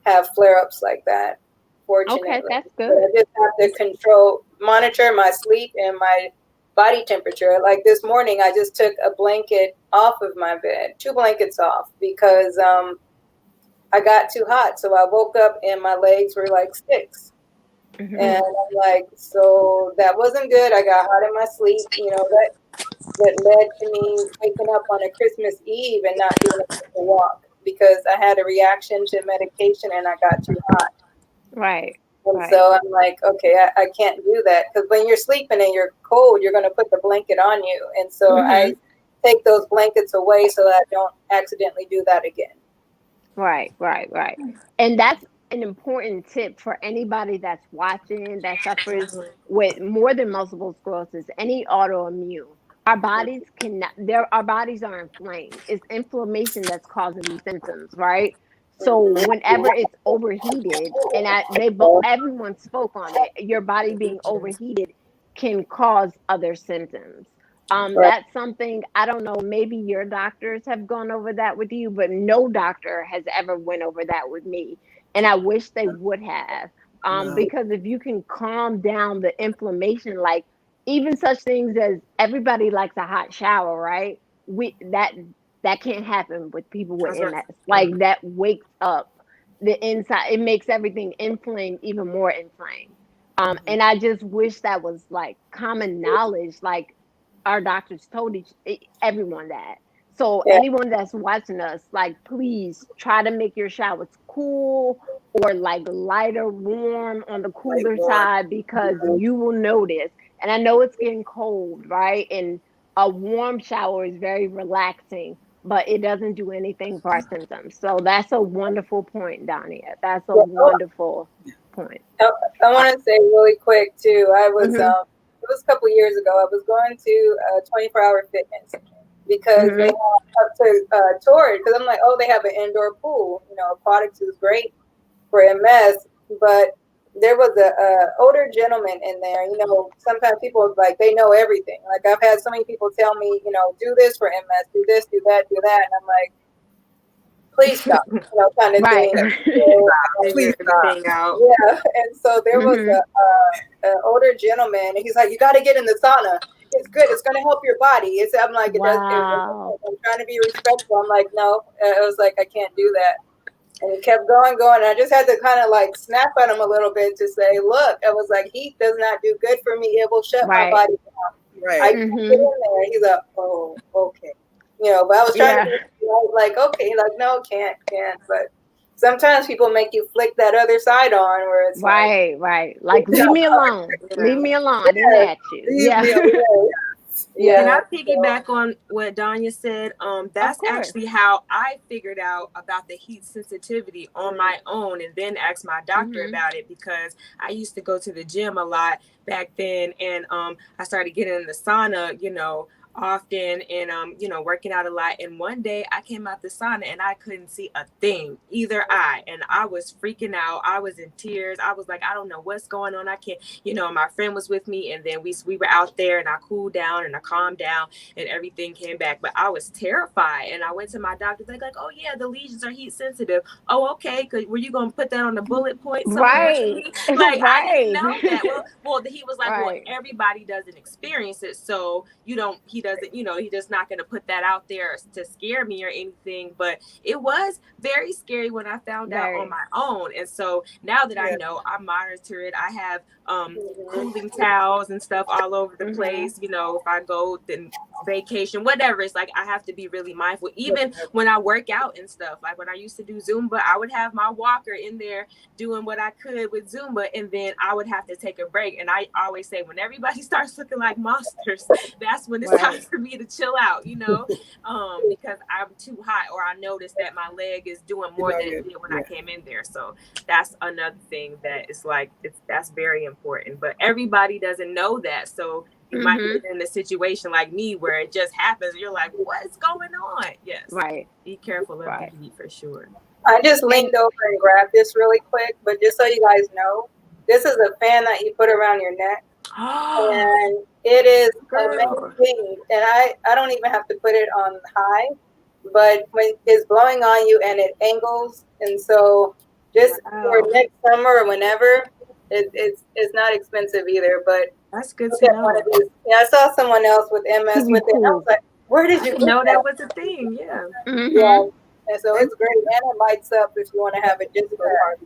have flare-ups like that, fortunately. Okay, that's good. But I just have to monitor my sleep and my body temperature. Like this morning, I just took a blanket off of my bed, 2 blankets off, because I got too hot. So I woke up and my legs were like sticks. And I'm like, so that wasn't good. I got hot in my sleep, that led to me waking up on a Christmas Eve and not being able to walk because I had a reaction to medication and I got too hot. Right. And so I'm like, okay, I can't do that, because when you're sleeping and you're cold, you're going to put the blanket on you. And so I take those blankets away so that I don't accidentally do that again. Right. And that's an important tip for anybody that's watching that suffers with more than multiple sclerosis, any autoimmune. Our bodies our bodies are inflamed. It's inflammation that's causing these symptoms, right? So whenever it's overheated, and everyone spoke on it, your body being overheated can cause other symptoms. That's something, I don't know, maybe your doctors have gone over that with you, but no doctor has ever went over that with me. And I wish they would have. Because if you can calm down the inflammation, like even such things as everybody likes a hot shower, right? That can't happen with people with MS. Like that wakes up the inside. It makes everything inflamed, even more inflamed. And I just wish that was like common knowledge. Like our doctors told everyone that. So anyone that's watching us, like, please try to make your showers cool or like lighter, warm on the cooler side, because you will notice. And I know it's getting cold, right? And a warm shower is very relaxing, but it doesn't do anything for our symptoms. So that's a wonderful point, Dania. That's a wonderful point. I want to say really quick too. I was it was a couple of years ago. I was going to 24-hour fitness because they have to tour it, because I'm like, oh, they have an indoor pool. Aquatics is great for MS, but there was a older gentleman in there. Sometimes people like they know everything. Like I've had so many people tell me, do this for MS, do this, do that, and I'm like, please stop, kind of thing. Please stop. Yeah, and so there was an older gentleman, and he's like, you got to get in the sauna. It's good. It's going to help your body. I'm like, wow. I'm trying to be respectful. I'm like, no. I was like, I can't do that. And he kept going. And I just had to kind of like snap at him a little bit to say, look, I was like, heat does not do good for me. It will shut my body down. Right. I can't get in there. He's like, oh, okay. But I was trying to be like, okay, like, no, can't. But sometimes people make you flick that other side on where it's right. Like, leave me alone. Leave me alone. I didn't ask you. Yeah. Can I piggyback on what Danya said? That's actually how I figured out about the heat sensitivity on my own, and then asked my doctor about it, because I used to go to the gym a lot back then, and I started getting in the sauna, often, and working out a lot. And one day I came out the sauna and I couldn't see a thing, either eye, and I was freaking out. I was in tears. I was like, I don't know what's going on. I can't, my friend was with me, and then we were out there, and I cooled down and I calmed down and everything came back. But I was terrified, and I went to my doctor. They're like, oh yeah, the lesions are heat sensitive. Oh, okay. Were you going to put that on the bullet point somewhere? Right. Like, I didn't know that. Well, he was like, well, everybody doesn't experience it, so he doesn't, he's just not going to put that out there to scare me or anything. But it was very scary when I found out on my own. And so now that I know, I monitor it. I have cooling towels and stuff all over the place. If I go then vacation, whatever, it's like I have to be really mindful. Even when I work out and stuff, like when I used to do Zumba, I would have my walker in there doing what I could with Zumba, and then I would have to take a break. And I always say, when everybody starts looking like monsters, that's when it's time for me to chill out, because I'm too hot, or I notice that my leg is doing more than it did when I came in there. So that's another thing that is like, that's very important. But everybody doesn't know that. So you might be in a situation like me where it just happens. You're like, what's going on? Yes. Right. Be careful of the heat for sure. I just leaned over and grabbed this really quick, but just so you guys know, this is a fan that you put around your neck. And it is amazing. And I don't even have to put it on high, but when it's blowing on you and it angles, and so just for next summer or whenever, it's not expensive either. But that's good to know. Yeah, I saw someone else with MS with it. And I was like, where did you know that was a thing? Yeah. Yeah. And so it's great, and it lights up if you want to have it just for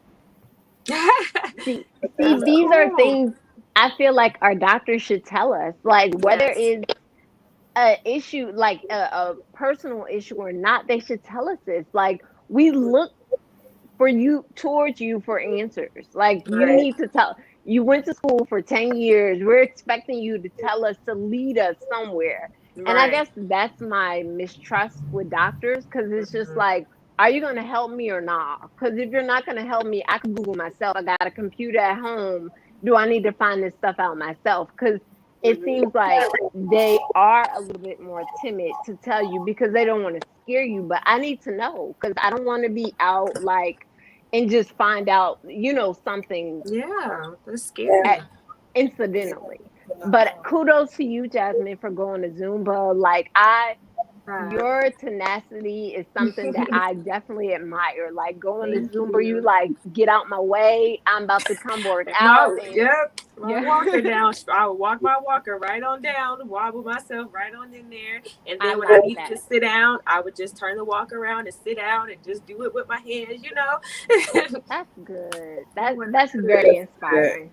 see, these are things I feel like our doctors should tell us, like whether it's an issue, like a personal issue or not, they should tell us this. Like, we look towards you for answers. Like, you need to tell. You went to school for 10 years. We're expecting you to tell us, to lead us somewhere. And I guess that's my mistrust with doctors, because it's just like, are you going to help me or not? Because if you're not going to help me, I can Google myself. I got a computer at home. Do I need to find this stuff out myself? Because it seems like they are a little bit more timid to tell you because they don't want to scare you. But I need to know, because I don't want to be out and just find out, something. Yeah, that's scary. Incidentally. But kudos to you, Jasmine, for going to Zumba. Like, your tenacity is something that I definitely admire. Like, going to Zumba, you like, get out my way. I'm about to come work out. My walker down. I would walk my walker right on down, wobble myself right on in there. And then when I needed to sit down, I would just turn the walk around and sit down and just do it with my hands, That's good. That's very inspiring.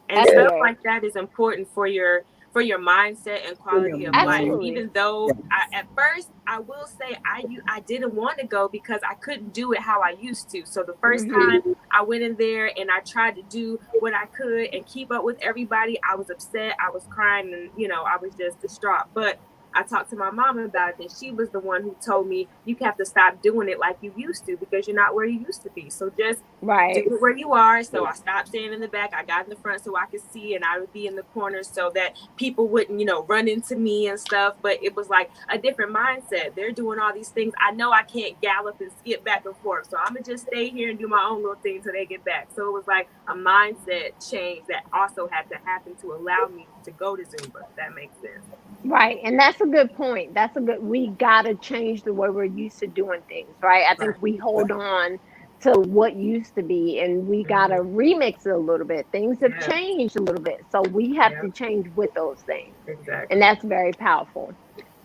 And stuff like that is important for your mindset and quality of life. Even though at first, I will say I didn't want to go because I couldn't do it how I used to. So the first time I went in there and I tried to do what I could and keep up with everybody, I was upset, I was crying, and I was just distraught. But I talked to my mom about it, and she was the one who told me, you have to stop doing it like you used to, because you're not where you used to be. So just do it where you are. So I stopped staying in the back. I got in the front so I could see, and I would be in the corners so that people wouldn't, run into me and stuff. But it was like a different mindset. They're doing all these things. I know I can't gallop and skip back and forth. So I'm going to just stay here and do my own little thing till they get back. So it was like a mindset change that also had to happen to allow me to go to Zumba, if that makes sense. Right. And that's a good point. We got to change the way we're used to doing things, right? I think we hold on to what used to be, and we got to remix it a little bit. Things have changed a little bit. So we have to change with those things. Exactly. And that's very powerful.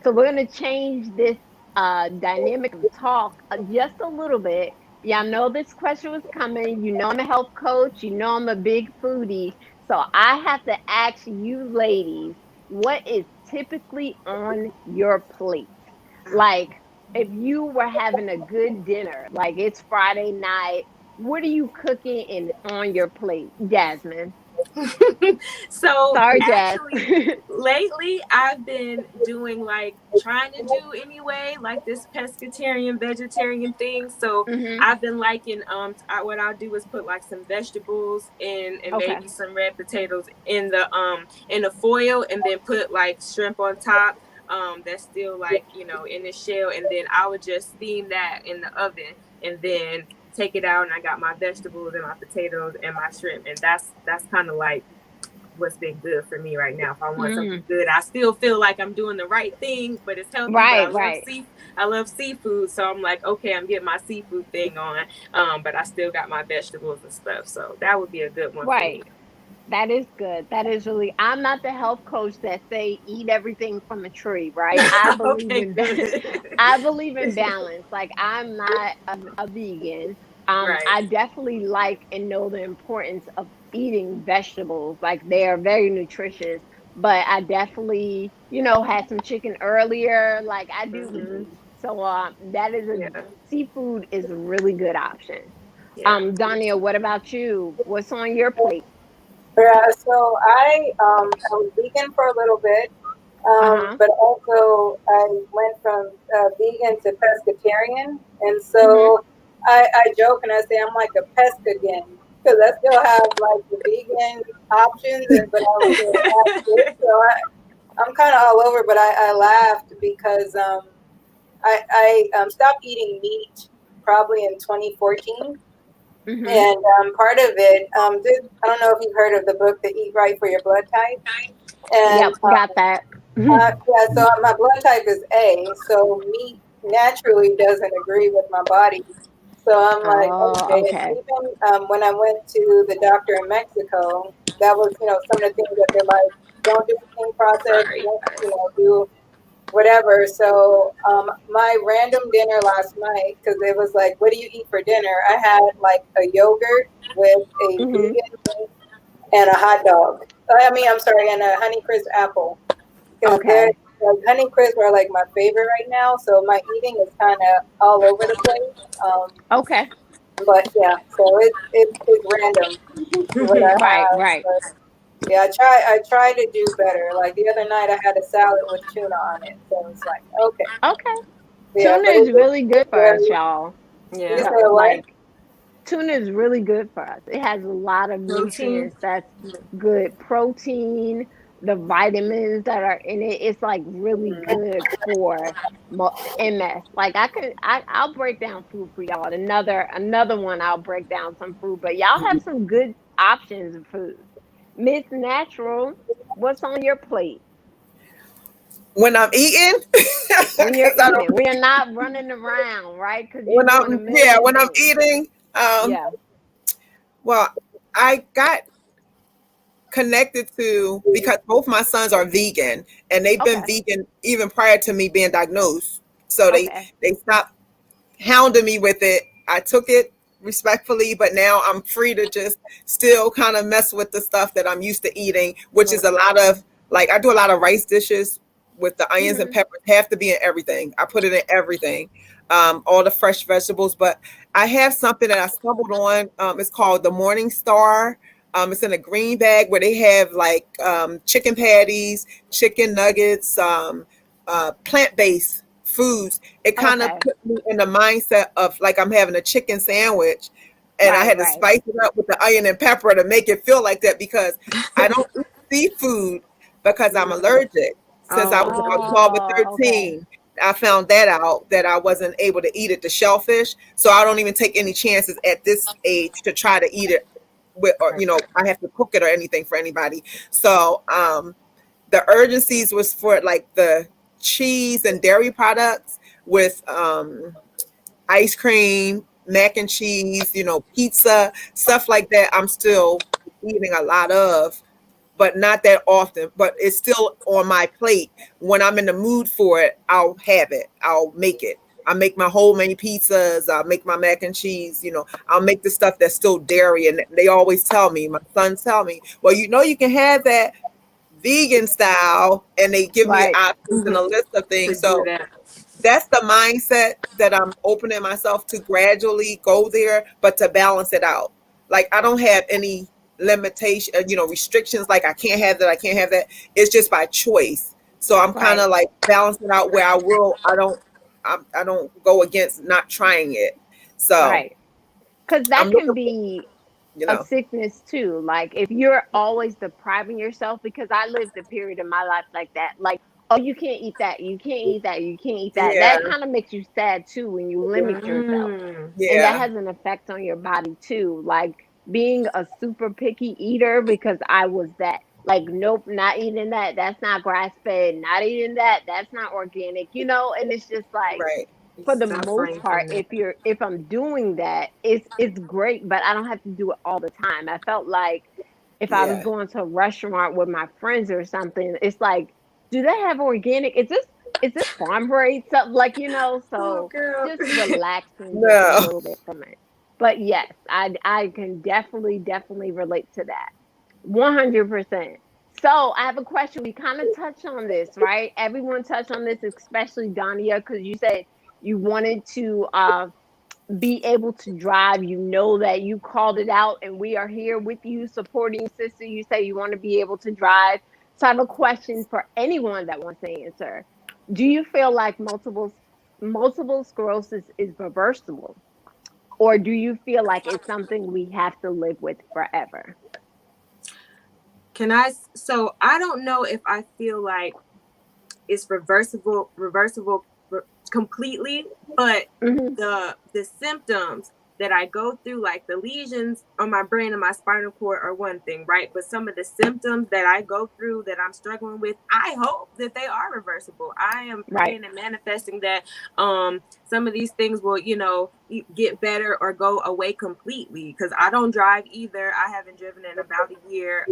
So we're going to change this dynamic of talk just a little bit. Yeah, I know this question was coming. I'm a health coach. I'm a big foodie. So I have to ask you ladies, what is typically on your plate? Like, if you were having a good dinner, like it's Friday night, what are you cooking on your plate, Jasmine? So sorry, actually, lately I've been doing trying to do anyway, like this pescatarian, vegetarian thing. So I've been liking what I'll do is put like some vegetables and maybe some red potatoes in the foil, and then put like shrimp on top. That's still in the shell, and then I would just steam that in the oven, and then take it out, and I got my vegetables and my potatoes and my shrimp, and that's kind of like what's been good for me right now. If I want something good, I still feel like I'm doing the right thing, but it's healthy. I love seafood, so I'm like, okay, I'm getting my seafood thing on, but I still got my vegetables and stuff. So that would be a good one. Right. For me. That is good. That is really. I'm not the health coach that say eat everything from a tree, right? I believe Okay, in good. I believe in balance. Like I'm not a vegan. Right. I definitely like and know the importance of eating vegetables. Like they are very nutritious. But I definitely, had some chicken earlier. Like I do eat Hmm. meat, so that is a Yeah. seafood is a really good option. Yeah. Daniel, what about you? What's on your plate? Yeah, so I was vegan for a little bit, Uh huh. but also I went from vegan to pescatarian, and Mhm. so I joke and I say I'm like a pesca again because I still have like the vegan options, but I also have fish, so I'm kind of all over. But I laughed because I stopped eating meat probably in 2014. Mhm. And part of it, I don't know if you've heard of the book, The Eat Right for Your Blood Type. And Yep, got that. yeah, so my blood type is A, so meat naturally doesn't agree with my body. So I'm like, Oh, okay. And okay. even when I went to the doctor in Mexico, that was, some of the things that they're like, don't do anything processed, Sorry, don't, guys. do whatever. So my random dinner last night, because it was like, what do you eat for dinner? I had like a yogurt with a Mhm. vegan meat and a hot dog. I mean, I'm sorry, and a Honey Crisp apple, because they're Okay. like Honey Crisp are like my favorite right now. So my eating is kind of all over the place. Okay. But yeah, so it's random what I Right, have. right. But yeah, I try to do better. Like the other night, I had a salad with tuna on it, so it's like okay, Okay. yeah. Tuna But is really good it's for us, very. y'all. You Yeah. say what? Like tuna is really good for us. It has a lot of Protein. nutrients that's good. Protein, the vitamins that are in it, it's like really good for MS. Like I'll break down food for y'all. Another one I'll break down some food, but y'all have some good options of food. Miss Natural, what's on your plate? When I'm eating, When you're because I eating, don't. we are not running around, right? Because you're When doing a I'm yeah, million when I'm things. eating, Yeah. well, I got connected to because both my sons are vegan and they've been Okay. vegan even prior to me being diagnosed. So Okay. they stopped hounding me with it. I took it respectfully, but now I'm free to just still kind of mess with the stuff that I'm used to eating, which is a lot of like I do a lot of rice dishes with the onions and Mhm. peppers have to be in everything. I put it in everything, all the fresh vegetables. But I have something that I stumbled on. It's called the Morning Star. It's in a green bag where they have like chicken patties, chicken nuggets, plant-based foods. It kind of Okay. put me in the mindset of like I'm having a chicken sandwich, and I Right, had to right. spice it up with the onion and pepper to make it feel like that because I don't eat seafood because I'm allergic. Since I was Oh, about okay. 12 or Oh, okay. 13, I found that out that I wasn't able to eat it, the shellfish. So I don't even take any chances at this age to try to eat it with, or, Right. I have to cook it or anything for anybody. So, the urgencies was for like the cheese and dairy products with ice cream, mac and cheese, pizza, stuff like that. I'm still eating a lot of, but not that often. But it's still on my plate. When I'm in the mood for it, I'll have it. I'll make it. I make my homemade pizzas. I'll make my mac and cheese. I'll make the stuff that's still dairy. And they always tell me, my sons tell me, well, you can have that vegan style, and they give me Right. options and a list of To things. do So that. that's the mindset that I'm opening myself to gradually go there, but to balance it out. Like I don't have any limitation, restrictions. Like I can't have that. I can't have that. It's just by choice. So I'm kind Right. of like balancing out where I don't go against not trying it. So Right. Because I'm that looking can for, be you a know, sickness too. Like if you're always depriving yourself, because I lived a period in my life like that. Like, oh, you can't eat that. You can't eat that. You can't eat that. yeah, That kind of makes you sad too when you limit yourself. Mm. And that yeah, has an effect on your body too. Like being a super picky eater, because I was that. Like, nope, not eating that. That's not grass fed. Not eating that. That's not organic. And it's just like right, You for the most suffering part, from that. if I'm doing that, it's great, but I don't have to do it all the time. I felt like if I was Yeah. going to a restaurant with my friends or something, it's like, do they have organic? Is this farm raised something, like, Oh, so girl. just relaxing just a No. little bit from it. But yes, I can definitely relate to that. 100%. So I have a question. We kind of touched on this, right? Everyone touched on this, especially Dania, because you said you wanted to be able to drive. You know that you called it out, and we are here with you supporting, sister. You say you want to be able to drive. So I have a question for anyone that wants to answer. Do you feel like multiple sclerosis is reversible, or do you feel like it's something we have to live with forever? So I don't know if I feel like it's reversible completely, but Mm-hmm. the symptoms that I go through, like the lesions on my brain and my spinal cord, are one thing, right? But some of the symptoms that I go through that I'm struggling with, I hope that they are reversible. I am Right. praying and manifesting that some of these things will, get better or go away completely. Because I don't drive either. I haven't driven in about a year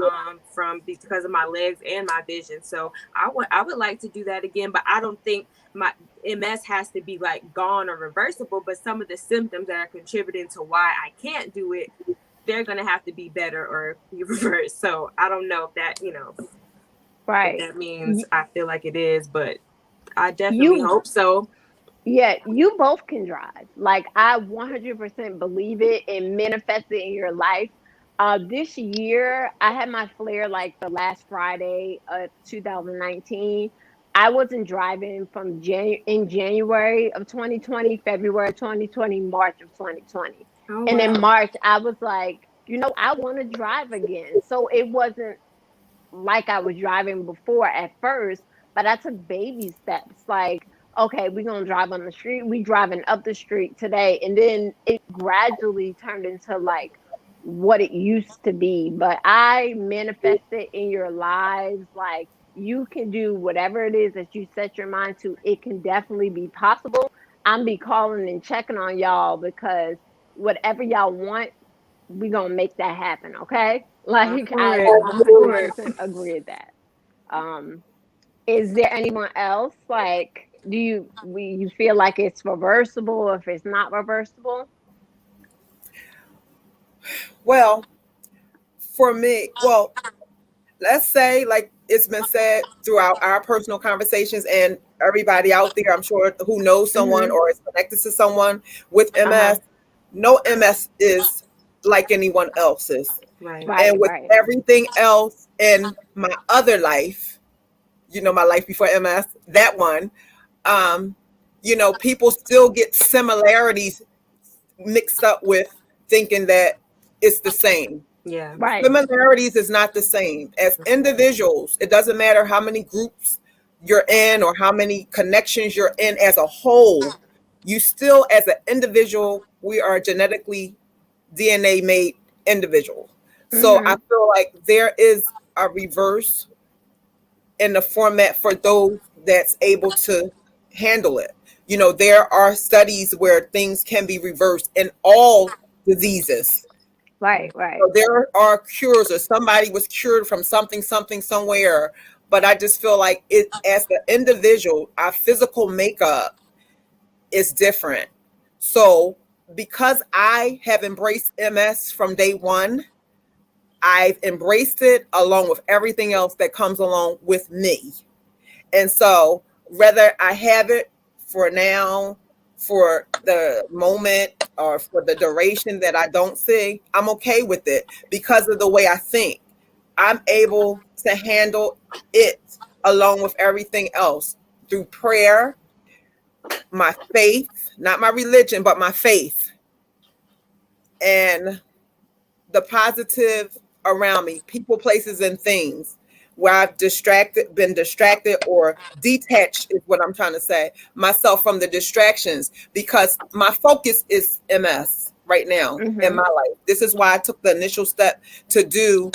from because of my legs and my vision. So I would like to do that again, but I don't think my MS has to be like gone or reversible, but some of the symptoms that are contributing to why I can't do it, they're going to have to be better or be reversed. So I don't know if that, if Right. that means I feel like it is, but I definitely You hope so. Yeah, you both can drive. Like, I 100% believe it and manifest it in your life. This year, I had my flare like the last Friday of 2019. I wasn't driving from in January of 2020, February 2020, March of 2020. Oh, And in wow. March, I was like, I want to drive again. So it wasn't like I was driving before at first, but I took baby steps. Like, okay, we're gonna drive on the street. We driving up the street today, and then it gradually turned into like what it used to be. But I manifested in your lives, like, you can do whatever it is that you set your mind to. It can definitely be possible. I'm be calling and checking on y'all because whatever y'all want, we gonna make that happen, okay? I'm Like, for I it. I'm for it. 100% agree with that. Um, is there anyone else, like, you feel like it's reversible, if it's not reversible? Well, for me, well, let's say, like it's been said throughout our personal conversations and everybody out there, I'm sure, who knows someone Mm-hmm. or is connected to someone with Uh-huh. MS, no MS is like anyone else's. Right. And Right, with right. everything else in my other life, my life before MS, that one, um, people still get similarities mixed up with thinking that it's the same. Yeah. Right. Similarities is not the same. As individuals, it doesn't matter how many groups you're in or how many connections you're in as a whole, you still, as an individual, we are genetically DNA made individual. So I Mm-hmm. feel like there is a reverse in the format for those that's able to handle it. There are studies where things can be reversed in all diseases. Right, right. So there are cures, or somebody was cured from something, something, somewhere. But I just feel like it, as the individual, our physical makeup is different. So because I have embraced MS from day one, I've embraced it along with everything else that comes along with me. And so, whether I have it for now, for the moment, or for the duration that I don't see, I'm okay with it because of the way I think. I'm able to handle it along with everything else through prayer, my faith, not my religion, but my faith, and the positive around me, people, places, and things where I've been distracted or detached is what I'm trying to say, myself from the distractions, because my focus is MS right now in Mm-hmm. my life. This is why I took the initial step to do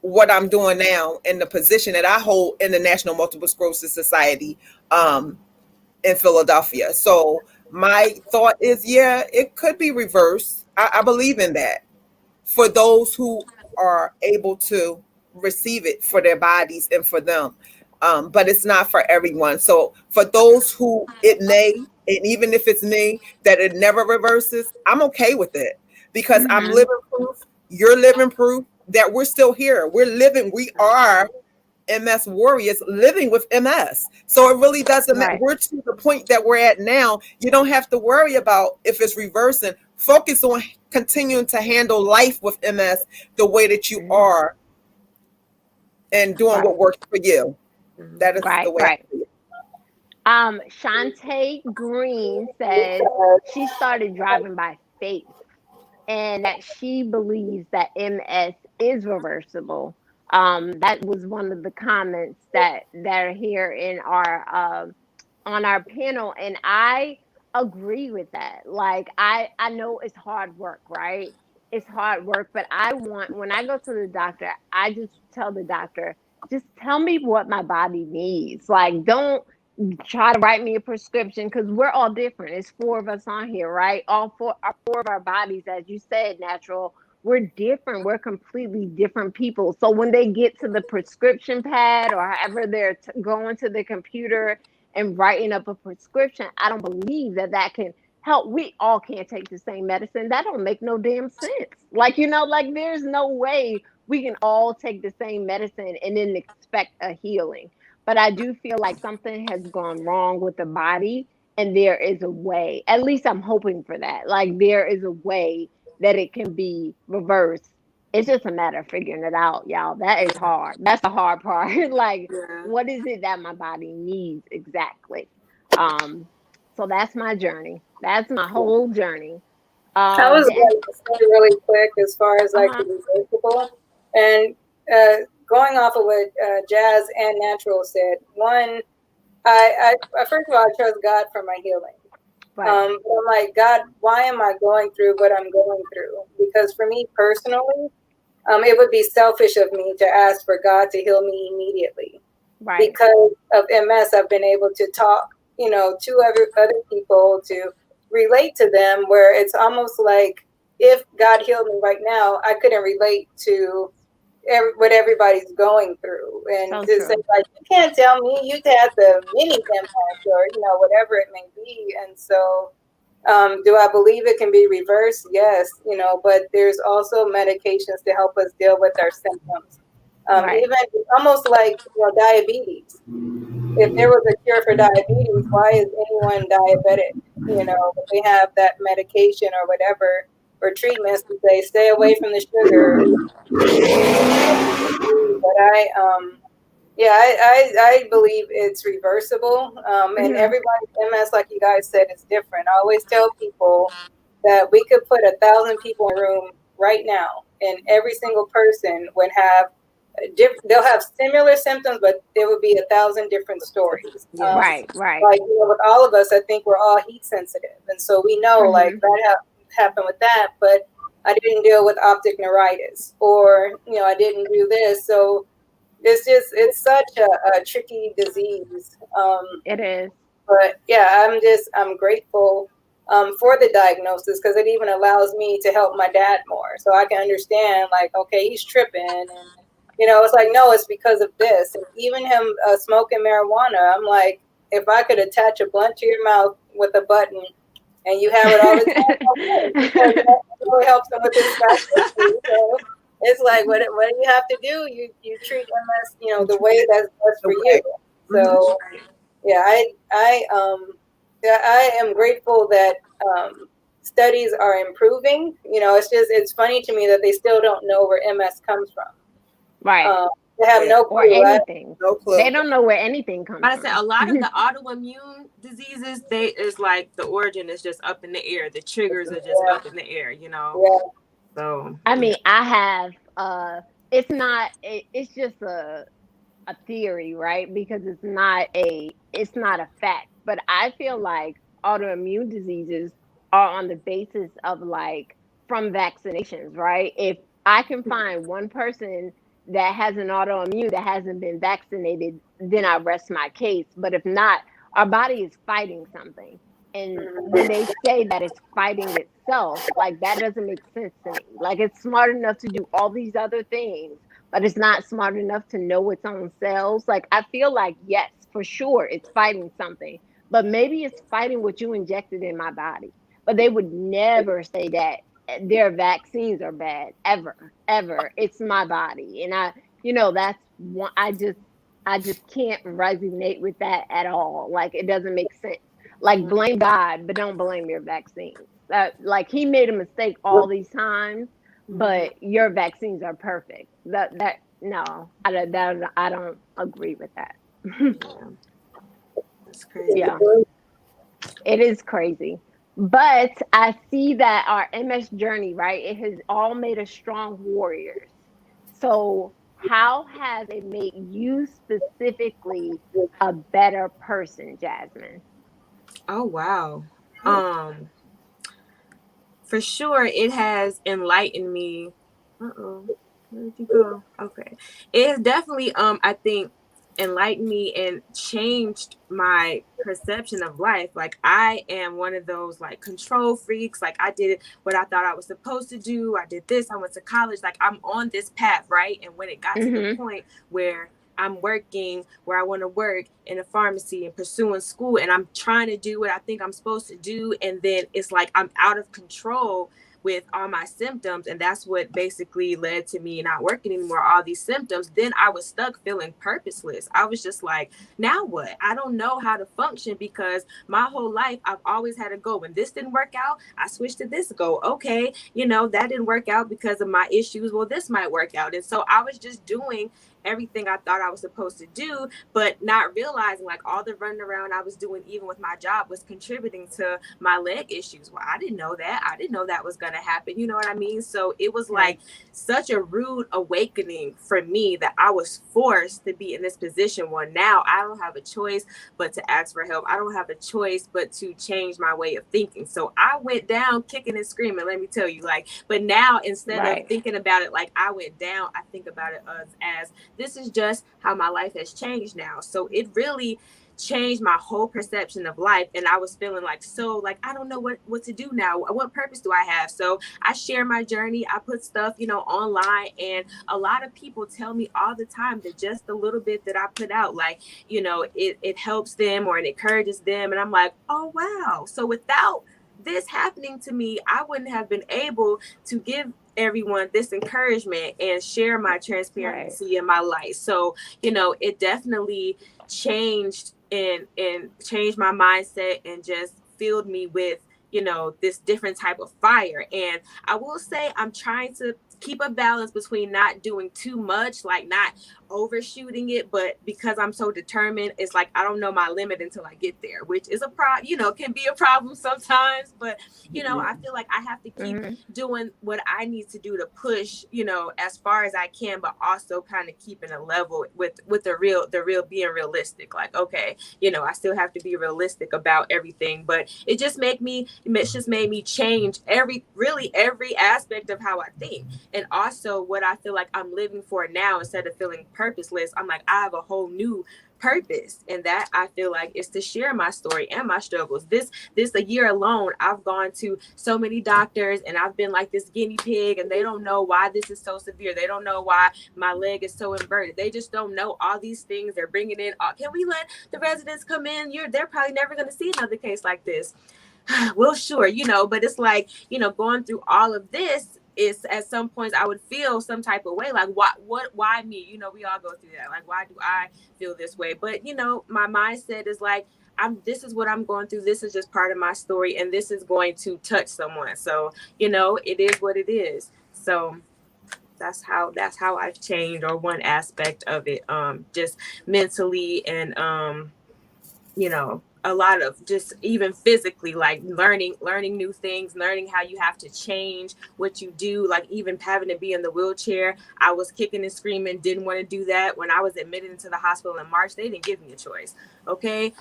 what I'm doing now in the position that I hold in the National Multiple Sclerosis Society in Philadelphia. So my thought is, yeah, it could be reversed. I believe in that for those who are able to receive it for their bodies and for them. But it's not for everyone. So for those who it may, and even if it's me, that it never reverses, I'm okay with it because I'm living proof, you're living proof that we're still here. We're living, we are MS warriors living with MS. So it really doesn't matter. Right. We're to the point that we're at now. You don't have to worry about if it's reversing. Focus on continuing to handle life with MS the way that you are and doing what works for you. That is the Right, way I right. see it. Shantae Green said she started driving by faith and that she believes that MS is reversible. That was one of the comments that are here in our on our panel, and I agree with that. Like I know it's hard work, right? It's hard work, but I want when I go to the doctor, I just tell the doctor, just tell me what my body needs. Like don't try to write me a prescription because we're all different. It's four of us on here, right? All four of our bodies, as you said, natural. We're different. We're completely different people. So when they get to the prescription pad or however they're going to the computer and writing up a prescription, I don't believe that can help. We all can't take the same medicine. That don't make no damn sense. Like, like there's no way we can all take the same medicine and then expect a healing. But I do feel like something has gone wrong with the body and there is a way. At least I'm hoping for that. Like there is a way that it can be reversed. It's just a matter of figuring it out, y'all. That is hard. That's the hard part. Like what is it that my body needs exactly? So that's my journey. That's my whole journey. I was Then going to say really quick as far as like the reversible and going off of what Jazz and Natural said. One, I first of all, I trust God for my healing. right, But I'm like, God, why am I going through what I'm going through? Because for me personally, it would be selfish of me to ask for God to heal me immediately. right. Because of MS, I've been able to talk, to other people to relate to them, where it's almost like if God healed me right now, I couldn't relate to what everybody's going through, and So to say true. like, you can't tell me you had the mini impact or whatever it may be. And so do I believe it can be reversed? Yes, but there's also medications to help us deal with our symptoms. Right. Even almost like diabetes. If there was a cure for diabetes, why is anyone diabetic? If they have that medication or whatever or treatments to say stay away from the sugar. But I believe it's reversible. And everybody's MS, like you guys said, is different. I always tell people that we could put 1,000 people in a room right now, and every single person would have they'll have similar symptoms, but there would be 1,000 different stories. Right, right. Like with all of us, I think we're all heat sensitive, and so we know like that happened with that, but I didn't deal with optic neuritis, or I didn't do this. So it's such a tricky disease. It is. But yeah, I'm grateful for the diagnosis, because it even allows me to help my dad more, so I can understand like, okay, he's tripping, and it's like, no, it's because of this. And even him smoking marijuana, I'm like, if I could attach a blunt to your mouth with a button and you have it all the time, okay, because that really helps him with his spasticity. So it's like, what do you have to do? You treat MS, the way that's best for you. So yeah, I am grateful that studies are improving. It's funny to me that they still don't know where MS comes from. Right. They have no Or clue. anything. No clue. They don't know where anything comes But I from. said a lot of the autoimmune diseases, is like the origin is just up in the air. The triggers are just up in the air, Yeah. So I mean, I have it's just a theory, right? Because it's not a fact. But I feel like autoimmune diseases are on the basis of like from vaccinations, right? If I can find one person that has an autoimmune that hasn't been vaccinated, then I rest my case. But if not, our body is fighting something. And when they say that it's fighting itself, like that doesn't make sense to me. Like it's smart enough to do all these other things, but it's not smart enough to know its own cells. Like I feel like, yes, for sure, it's fighting something, but maybe it's fighting what you injected in my body. But they would never say that their vaccines are bad, ever, ever. It's my body. And that's one, I just can't resonate with that at all. Like it doesn't make sense. Like blame God, but don't blame your vaccines. Like he made a mistake all these times, but your vaccines are perfect. That no, I don't agree with that. Yeah, that's crazy. Yeah, it is crazy. But I see that our MS journey, right? It has all made us strong warriors. So how has it made you specifically a better person, Jasmine? Oh wow. Um, for sure it has enlightened me. Uh-oh. Where did you go? Okay. It has definitely I think enlightened me and changed my perception of life. Like I am one of those like control freaks. Like I did what I thought I was supposed to do. I did this. I went to college. Like I'm on this path, right? And when it got to the Mm-hmm. point where I'm working where I want to work in a pharmacy and pursuing school, and I'm trying to do what I think I'm supposed to do, and then it's like I'm out of control with all my symptoms, and that's what basically led to me not working anymore, all these symptoms. Then I was stuck feeling purposeless. I was just like, now what? I don't know how to function because my whole life I've always had a goal. When this didn't work out, I switched to this goal. Okay, that didn't work out because of my issues, well, this might work out. And so I was just doing everything I thought I was supposed to do, but not realizing like all the running around I was doing, even with my job, was contributing to my leg issues. Well, I didn't know that. I didn't know that was going to happen. You know what I mean? So it was like such a rude awakening for me that I was forced to be in this position where now I don't have a choice but to ask for help. I don't have a choice but to change my way of thinking. So I went down kicking and screaming, let me tell you, like, but now instead of Right. thinking about it like I went down, I think about it as this is just how my life has changed now. So it really changed my whole perception of life. And I was feeling like, so like, I don't know what to do now. What purpose do I have? So I share my journey. I put stuff, online, and a lot of people tell me all the time that just the little bit that I put out, like, it helps them or it encourages them. And I'm like, oh, wow. So without this happening to me, I wouldn't have been able to give everyone this encouragement and share my Right. transparency in my life. So, it definitely changed and changed my mindset and just filled me with, this different type of fire. And I will say I'm trying to keep a balance between not doing too much, like not overshooting it, but because I'm so determined, it's like I don't know my limit until I get there, which is can be a problem sometimes. But I feel like I have to keep Mm-hmm. doing what I need to do to push, as far as I can, but also kind of keeping a level with the real being realistic. Like, okay, I still have to be realistic about everything. But it just made me change every aspect of how I think. And also what I feel like I'm living for now, instead of feeling purposeless, I'm like, I have a whole new purpose, and that I feel like is to share my story and my struggles. This a year alone, I've gone to so many doctors, and I've been like this guinea pig, and they don't know why this is so severe. They don't know why my leg is so inverted. They just don't know all these things. They're bringing in, can we let the residents come in? They're probably never going to see another case like this. Well, sure, but it's like, going through all of this is, at some points I would feel some type of way, like why me? We all go through that. Like, why do I feel this way? But my mindset is like, this is what I'm going through. This is just part of my story, and this is going to touch someone. So, it is what it is. So that's how I've changed, or one aspect of it, just mentally, and a lot of just even physically, like learning new things, learning how you have to change what you do, like even having to be in the wheelchair. I was kicking and screaming, didn't want to do that. When I was admitted into the hospital in March, they didn't give me a choice. Okay,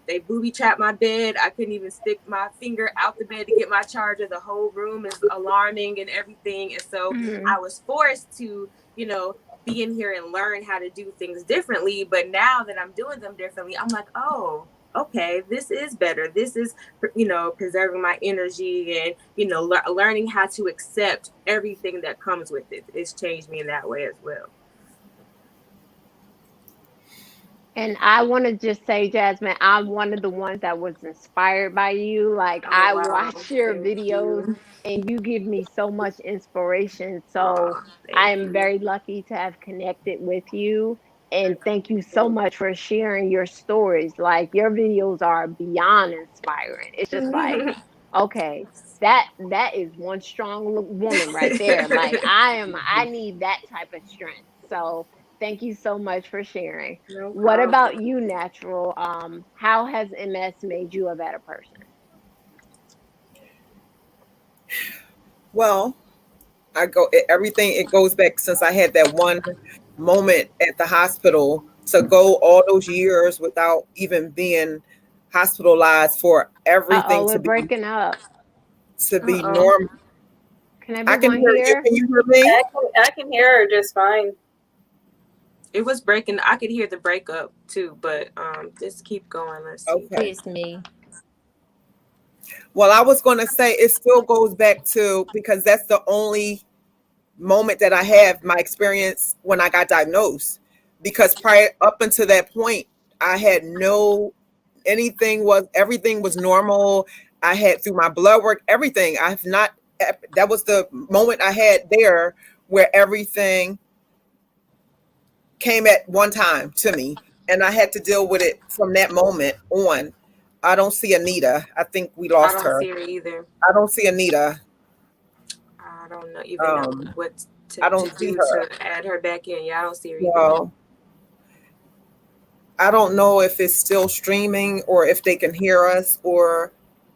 they booby trapped my bed. I couldn't even stick my finger out the bed to get my charger. The whole room is alarming and everything. And so Mm-hmm. I was forced to be in here and learn how to do things differently. But now that I'm doing them differently, I'm like, oh, okay, this is better. This is, preserving my energy and, learning how to accept everything that comes with it. It's changed me in that way as well. And I want to just say, Jasmine, I'm one of the ones that was inspired by you. Like, Oh, I wow. watch your Thank videos you. and you give me so much inspiration. So Oh, I thank am you. very lucky to have connected with you. And thank you so much for sharing your stories. Like, your videos are beyond inspiring. It's just like, okay, that is one strong woman right there. Like, I need that type of strength. So thank you so much for sharing. No What problem. about you, Natural? How has MS made you a better person? Well, everything, it goes back since I had that one moment at the hospital to go all those years without even being hospitalized for everything Uh-oh, we're breaking up. to be Uh-oh. normal. Can I can everyone hear you. hear? Can you hear me? I can hear her just fine. It was breaking. I could hear the breakup too, but just keep going. Let's see. Okay. It's me. Well, I was going to say it still goes back to, because that's the only moment that I have my experience when I got diagnosed. Because prior up until that point, I had no everything was normal. I had, through my blood work, everything. I've not that was the moment I had there where everything came at one time to me, and I had to deal with it from that moment on. I don't see Anita. I think we I lost don't her. see her either. I don't see Anita. I don't know even know Um, what to, I to don't see do her. to add her back in. Yeah, I don't see her either. So I don't know if it's still streaming or if they can hear us, or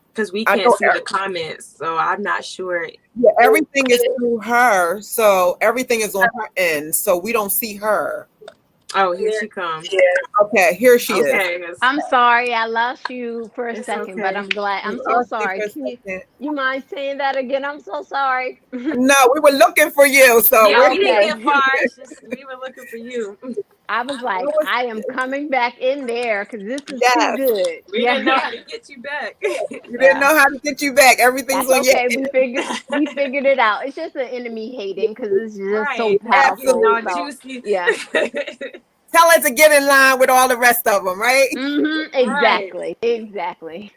Because we I can't know see the comments, so I'm not sure. yeah, everything is through her. So everything is on her end. So we don't see her. Oh, here she comes. Yeah. Okay, here she is. Okay, I'm sorry, I lost you for a it's second, but okay. I'm glad. We I'm so lost you sorry. for a Can second. you mind saying that again? I'm so sorry. No, we were looking for you. So Yeah, we're we didn't here. get Okay. far. It's just we were looking for you. I was I like, was, I am coming back in there because this is too yes. good. We didn't know Yeah. how to get you back. We didn't Yeah. know how to get you back. Everything's That's on your okay. end. We figured it out. It's just the enemy hating because it's just so Right. Eating powerful. all Absolutely. So juicy. yeah. Tell her to get in line with all the rest of them, right? Right. Exactly. Exactly.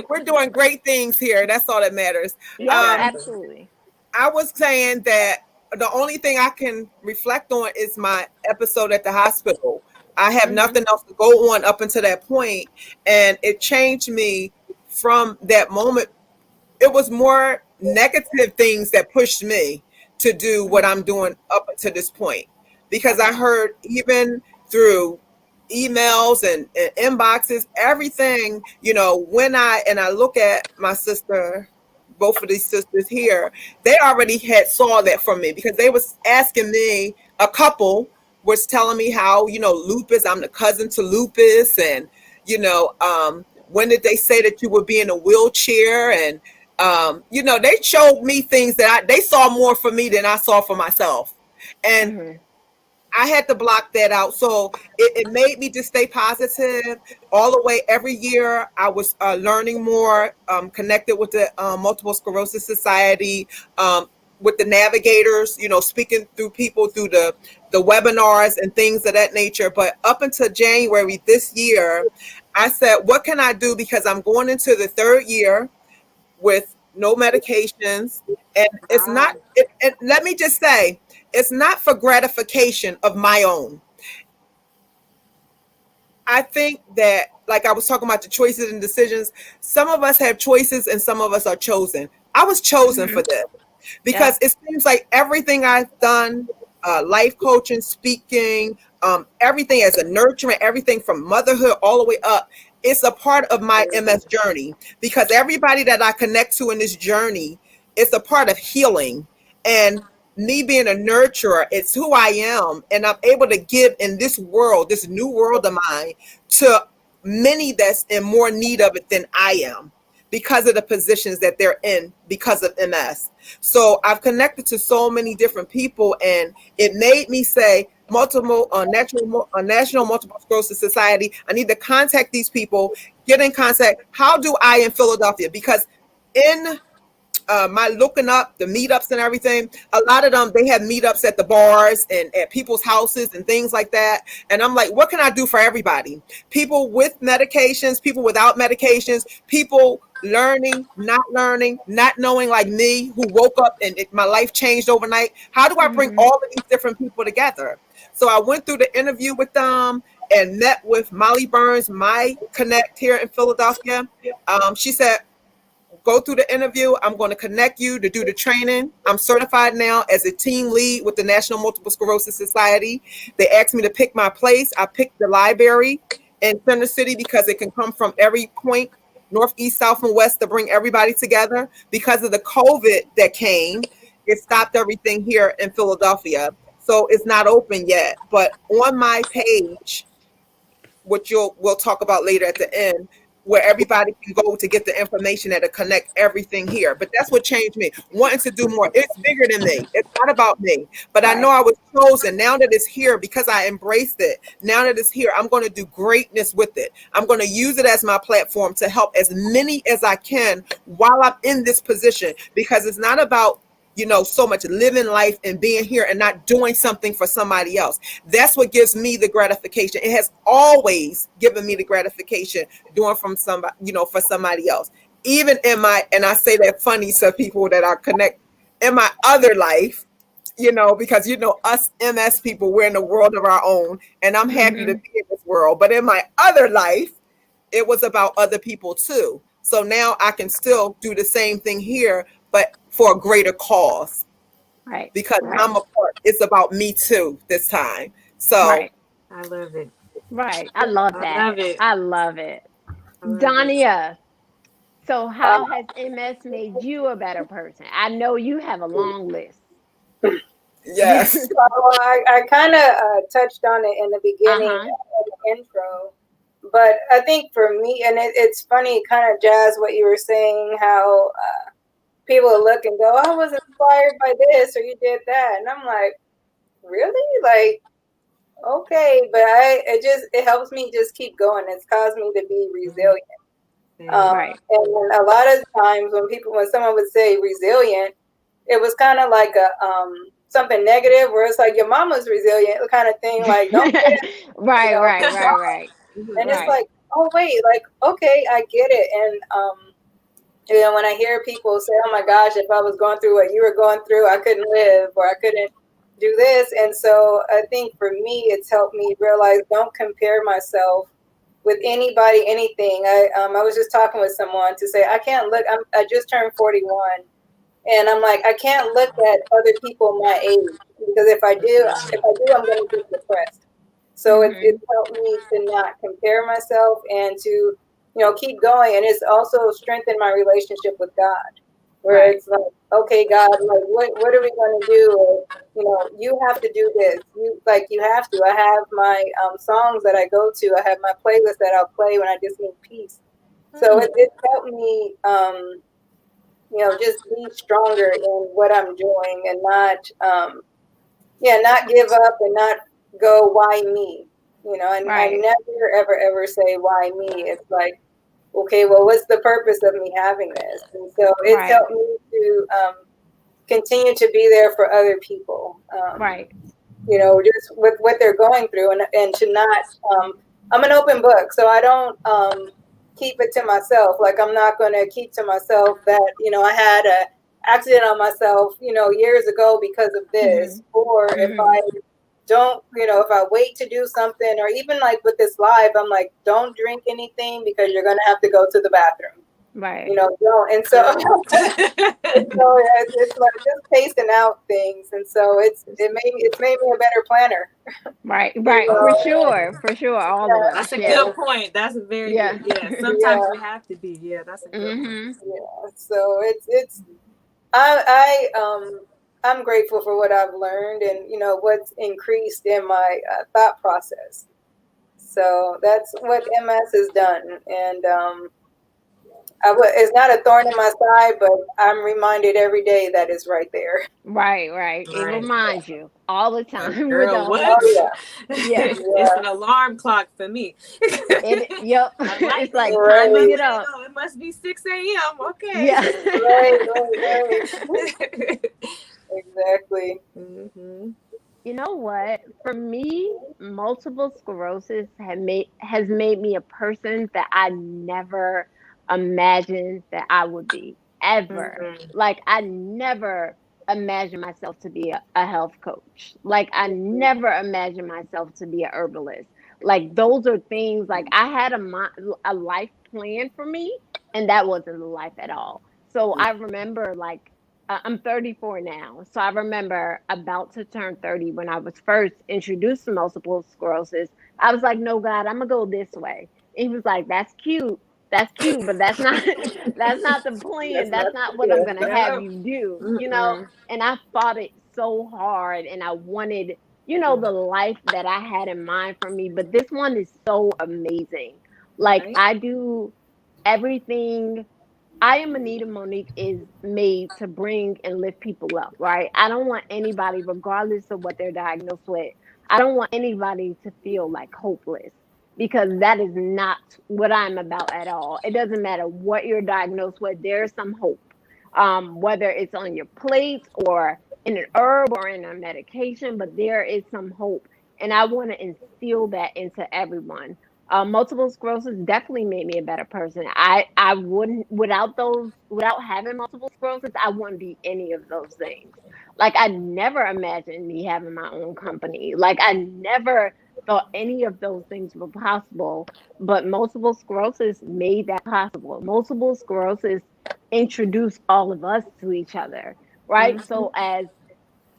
We're doing great things here. That's all that matters. Yep. Um, Exactly. Absolutely. I was saying that the only thing I can reflect on is my episode at the hospital. I have Mhm. nothing else to go on up until that point, and it changed me from that moment. It was more negative things that pushed me to do what I'm doing up to this point, because I Okay. heard, even through emails and inboxes, everything, when I look at my sister, both of these sisters here, they already had saw that from me, because they was asking me, a couple was telling me how, lupus, I'm the cousin to lupus, and when did they say that you would be in a wheelchair, and they showed me things that they saw more for me than I saw for myself. And Mhm. I had to block that out. So it made me just stay positive all the way. Every year I was learning more, connected with the Multiple Sclerosis Society, with the navigators, speaking through people through the webinars and things of that nature. But up until January this year, I said, what can I do? Because I'm going into the third year with no medications. And it's not, Wow. and let me just say, it's not for gratification of my own. I think that, like I was talking about the choices and decisions, some of us have choices and some of us are chosen. I was chosen for Mhm. this, because Yep. it seems like everything I've done, life coaching, speaking, everything as a nurturing, everything from motherhood all the way up, it's a part of my MS journey, because everybody that I connect to in this journey, it's a part of healing. And me being a nurturer, it's who I am. And I'm able to give in this world, this new world of mine, to many that's in more need of it than I am, because of the positions that they're in because of MS. So I've connected to so many different people, and it made me say, National Multiple Sclerosis Society. I need to contact these people, get in contact. How do I in Philadelphia? Because in my looking up the meetups and everything, a lot of them, they have meetups at the bars and at people's houses and things like that. And I'm like, what can I do for everybody? People with medications, people without medications, people learning, not knowing, like me, who woke up and my life changed overnight. How do I bring all of these different people together? So I went through the interview with them and met with Molly Burns, my connect here in Philadelphia. She said, go through the interview. I'm going to connect you to do the training. I'm certified now as a team lead with the National Multiple Sclerosis Society. They asked me to pick my place. I picked the library in Center City because it can come from every point, north, east, south, and west, to bring everybody together. Because of the COVID that came, it stopped everything here in Philadelphia. So it's not open yet. But on my page, which we'll talk about later at the end, where everybody can go to get the information that'll connect everything here. But that's what changed me, wanting to do more. It's bigger than me. It's not about me. But I know I was chosen. Now that it's here, because I embraced it, now that it's here, I'm going to do greatness with it. I'm going to use it as my platform to help as many as I can while I'm in this position, because it's not about so much living life and being here and not doing something for somebody else. That's what gives me the gratification. It has always given me the gratification doing from somebody, for somebody else. Even in and I say that funny to people that I connect in my other life, because us MS people, we're in a world of our own, and I'm happy to be in this world. But in my other life, it was about other people too. So now I can still do the same thing here, but for a greater cause. Right. Because I'm a part. It's about me too this time. So I love it. Right. I love that. I love it. I love it. I love it. Dania, so how has MS made you a better person? I know you have a long list. yes. Well, I kind of touched on it in the beginning of the intro, but I think for me, and it's funny, kind of Jazz, what you were saying, how people look and go, I was inspired by this or you did that, and I'm like, really? Like, okay, but it helps me just keep going. It's caused me to be resilient. Right. And a lot of times when someone would say resilient, it was kind of like a something negative, where it's like your mama's resilient kind of thing, like don't right. And it's like, oh wait, like, okay, I get it. And when I hear people say, oh my gosh, if I was going through what you were going through, I couldn't live, or I couldn't do this. And so I think for me, it's helped me realize, don't compare myself with anybody, anything. I was just talking with someone to say, I can't look, I just turned 41. And I'm like, I can't look at other people my age, because if I do, I'm going to get depressed. So it's helped me to not compare myself and to, keep going. And it's also strengthened my relationship with God, where it's like, okay, God, like, what are we going to do? Or, you have to do this. You have to. I have my songs that I go to. I have my playlist that I'll play when I just need peace. So it helped me, just be stronger in what I'm doing, and not give up and not go, why me? And I never, ever say, why me? It's like, okay, well, what's the purpose of me having this? And so it's helped me to continue to be there for other people. Just with what they're going through, and to not, I'm an open book, so I don't keep it to myself. Like, I'm not going to keep to myself that, I had a accident on myself, years ago because of this. Or if I don't, if I wait to do something, or even like with this live, I'm like, don't drink anything because you're going to have to go to the bathroom. Don't. And so, it's like just pacing out things. And so it's made me a better planner. Right. For sure. All of us. That's a good point. That's a very good. Yeah. Sometimes we have to be. Yeah, that's a good one. Yeah. So it's I'm grateful for what I've learned, and what's increased in my thought process. So that's what MS has done, and It's not a thorn in my side, but I'm reminded every day that it's right there. Right. It Right. reminds you all the time with Girl, the what? Oh whole, yeah, yeah. It's an alarm clock for me. Yep. A light It's like didn't come time to right, on. get Say, up. oh, it must be 6 a.m. Okay. Yeah. right. Exactly. Hmm. You know what? For me, multiple sclerosis has made me a person that I never imagined that I would be ever. Hmm. Like I never imagined myself to be a health coach. Like I never imagined myself to be a herbalist. Like those are things like I had a life plan for me, and that wasn't the life at all. So I remember like I'm 34 now. So I remember about to turn 30 when I was first introduced to multiple sclerosis. I was like, no, God, I'm going to go this way. And he was like, that's cute. That's cute, but that's not that's not the plan. That's That's not not what I'm yeah. gonna have Yep. you do, Mm-mm. And I fought it so hard and I wanted, the life that I had in mind for me. But this one is so amazing. Like Right. I do everything. I am Anita Monique is made to bring and lift people up, right? I don't want anybody, regardless of what they're diagnosed with, I don't want anybody to feel like hopeless because that is not what I'm about at all. It doesn't matter what you're diagnosed with, there's some hope. Whether it's on your plate or in an herb or in a medication, but there is some hope. And I want to instill that into everyone. Multiple sclerosis definitely made me a better person. I wouldn't without having multiple sclerosis, I wouldn't be any of those things. Like I never imagined me having my own company. Like I never thought any of those things were possible. But multiple sclerosis made that possible. Multiple sclerosis introduced all of us to each other, right? Mm-hmm. So as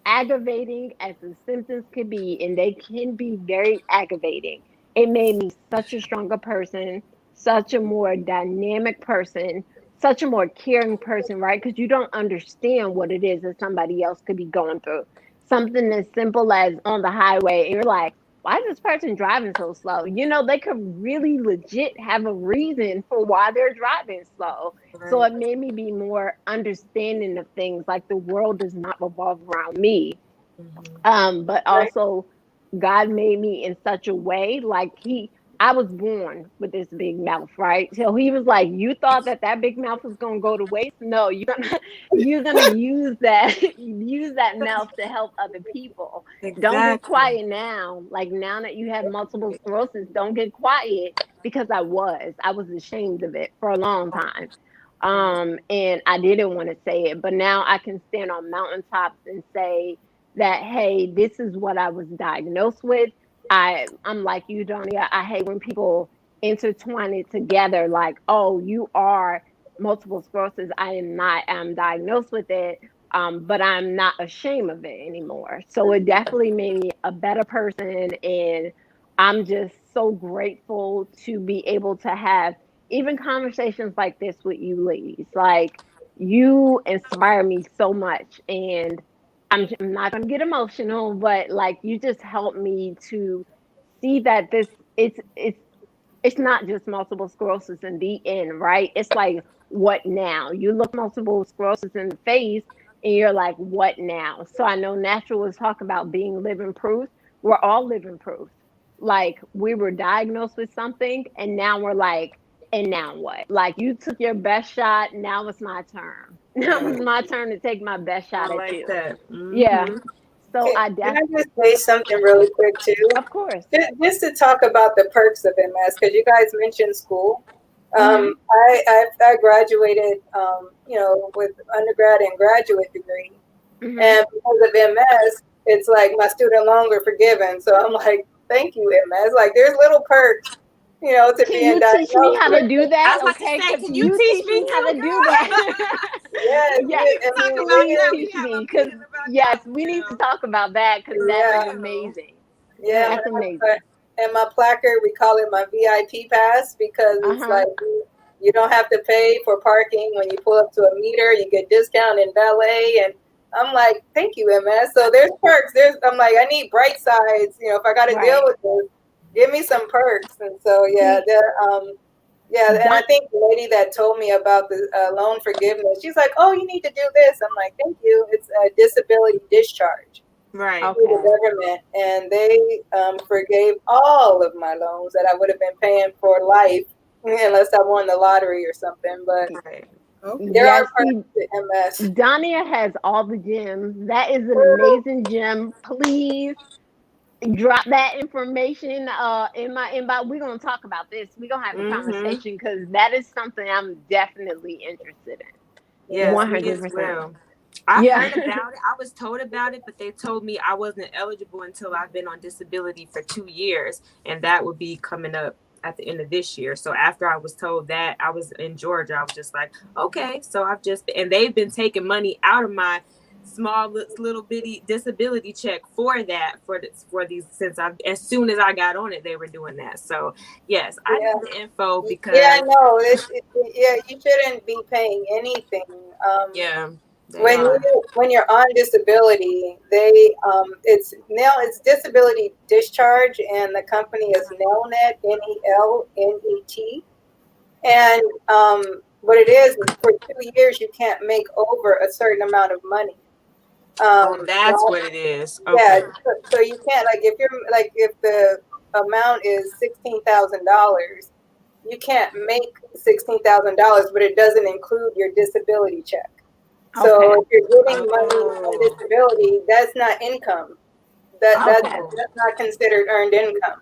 aggravating as the symptoms could be, and they can be very aggravating, it made me such a stronger person, such a more dynamic person, such a more caring person, right? Because you don't understand what it is that somebody else could be going through. Something as simple as on the highway, and you're like, why is this person driving so slow? They could really legit have a reason for why they're driving slow. So Right. it made me be more understanding of things, like the world does not revolve around me. Mm-hmm. But Right. also God made me in such a way, like I was born with this big mouth, right? So he was like, you thought that big mouth was gonna go to waste? No, you're gonna use that use that mouth to help other people. Don't get Exactly. quiet now. Like now that you have multiple sclerosis, don't get quiet because I was ashamed of it for a long time. And I didn't want to say it, but now I can stand on mountaintops and say that, hey, this is what I was diagnosed with. I'm like you, Donnie. I hate when people intertwine it together, like, oh, you are multiple sclerosis. I am not. I'm diagnosed with it, but I'm not ashamed of it anymore. So it definitely made me a better person, and I'm just so grateful to be able to have even conversations like this with you ladies. Like you inspire me so much, and I'm not gonna get emotional, but like you just help me to see that this it's not just multiple sclerosis in the end, right? It's like what now? You look multiple sclerosis in the face and you're like, what now? So I know Natural was talking about being living proof. We're all living proof. Like we were diagnosed with something and now we're like, and now what? Like you took your best shot, now it's my turn. Now Right. it's my turn to take my best I shot at like you. that. Yeah. Mm-hmm. So I Can I definitely, just say something really quick too? of course. Just to talk about the perks of MS, because you guys mentioned school. Hmm. I graduated, with undergrad and graduate degree, Hmm. and because of MS, it's like my student loans are forgiven. So I'm like, thank you, MS. Like, there's little perks, to Can being you teach me diagnosed how to with do it. I that? was about to Okay, say, because can you you teach teach me me how too, to do girl? that. Yes, Yeah, We need to I talk mean, about please that. we, We teach have a me because meeting about that yes, one, we need to girl. talk about that because that is yeah, Girl. amazing. yeah. Yeah. That's amazing. And my placard, we call it my VIP pass because Uh it's huh. like you don't have to pay for parking when you pull up to a meter. You get discount in valet, and I'm like, thank you, MS. So there's perks. I'm like, I need bright sides. If I got to deal Right. with this, give me some perks. And so yeah, See, Yeah, and I think the lady that told me about the loan forgiveness, she's like, "Oh, you need to do this." I'm like, "Thank you." It's a disability discharge Right. through the government, and they forgave all of my loans that I would have been paying for life unless I won the lottery or something. But Right. Okay. there are Yes, parts see, of the MS. Dania has all the gems. That is an amazing gem. Please drop that information in my inbox. We're gonna talk about this. We're gonna have a Mm-hmm. conversation because that is something I'm definitely interested in. Yes, Yeah, me as 100%. well. I Yeah. heard about it. I was told about it, but they told me I wasn't eligible until I've been on disability for 2 years, and that would be coming up at the end of this year. So after I was told that, I was in Georgia. I was just like, okay. So I've just and they've been taking money out of my small little bitty disability check for that for these since I as soon as I got on it, they were doing that. So yes, I yeah, need the info yeah. because No, yeah, you shouldn't be paying anything. yeah, they are When you're on disability, they it's disability discharge, and the company is Nelnet, Nelnet, and what it is for 2 years you can't make over a certain amount of money. Oh, that's Not, what it is. yeah, Okay. so you can't if the amount is $16,000, you can't make $16,000, but it doesn't include your disability check. So Okay. if you're getting money on Oh. disability, that's not income. Okay. That's not considered earned income.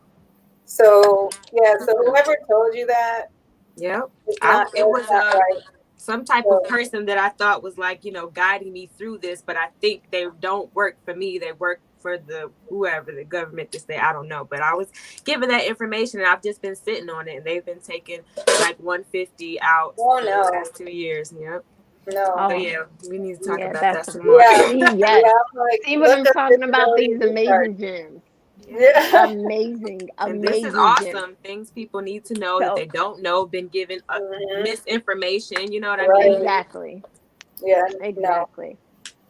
So yeah, so whoever told you that, Yep. It it's was not right. some type of So person that I thought was like, guiding me through this, but I think they don't work for me. They work for the whoever the government to say, I don't know. But I was given that information and I've just been sitting on it and they've been taking like 150 out oh for the no, last 2 years. Yep. no. So Oh, yeah, we need to talk yeah, about that's that some more. Yeah, see, yeah. yes. I'm like, See what look I'm up talking about? disability These discharge. amazing gems. Yeah. Amazing, And this is amazing gems. awesome. Things people need to know that So they don't know, been given hmm misinformation. You know what I mean? Right. exactly. Yeah. No. Exactly.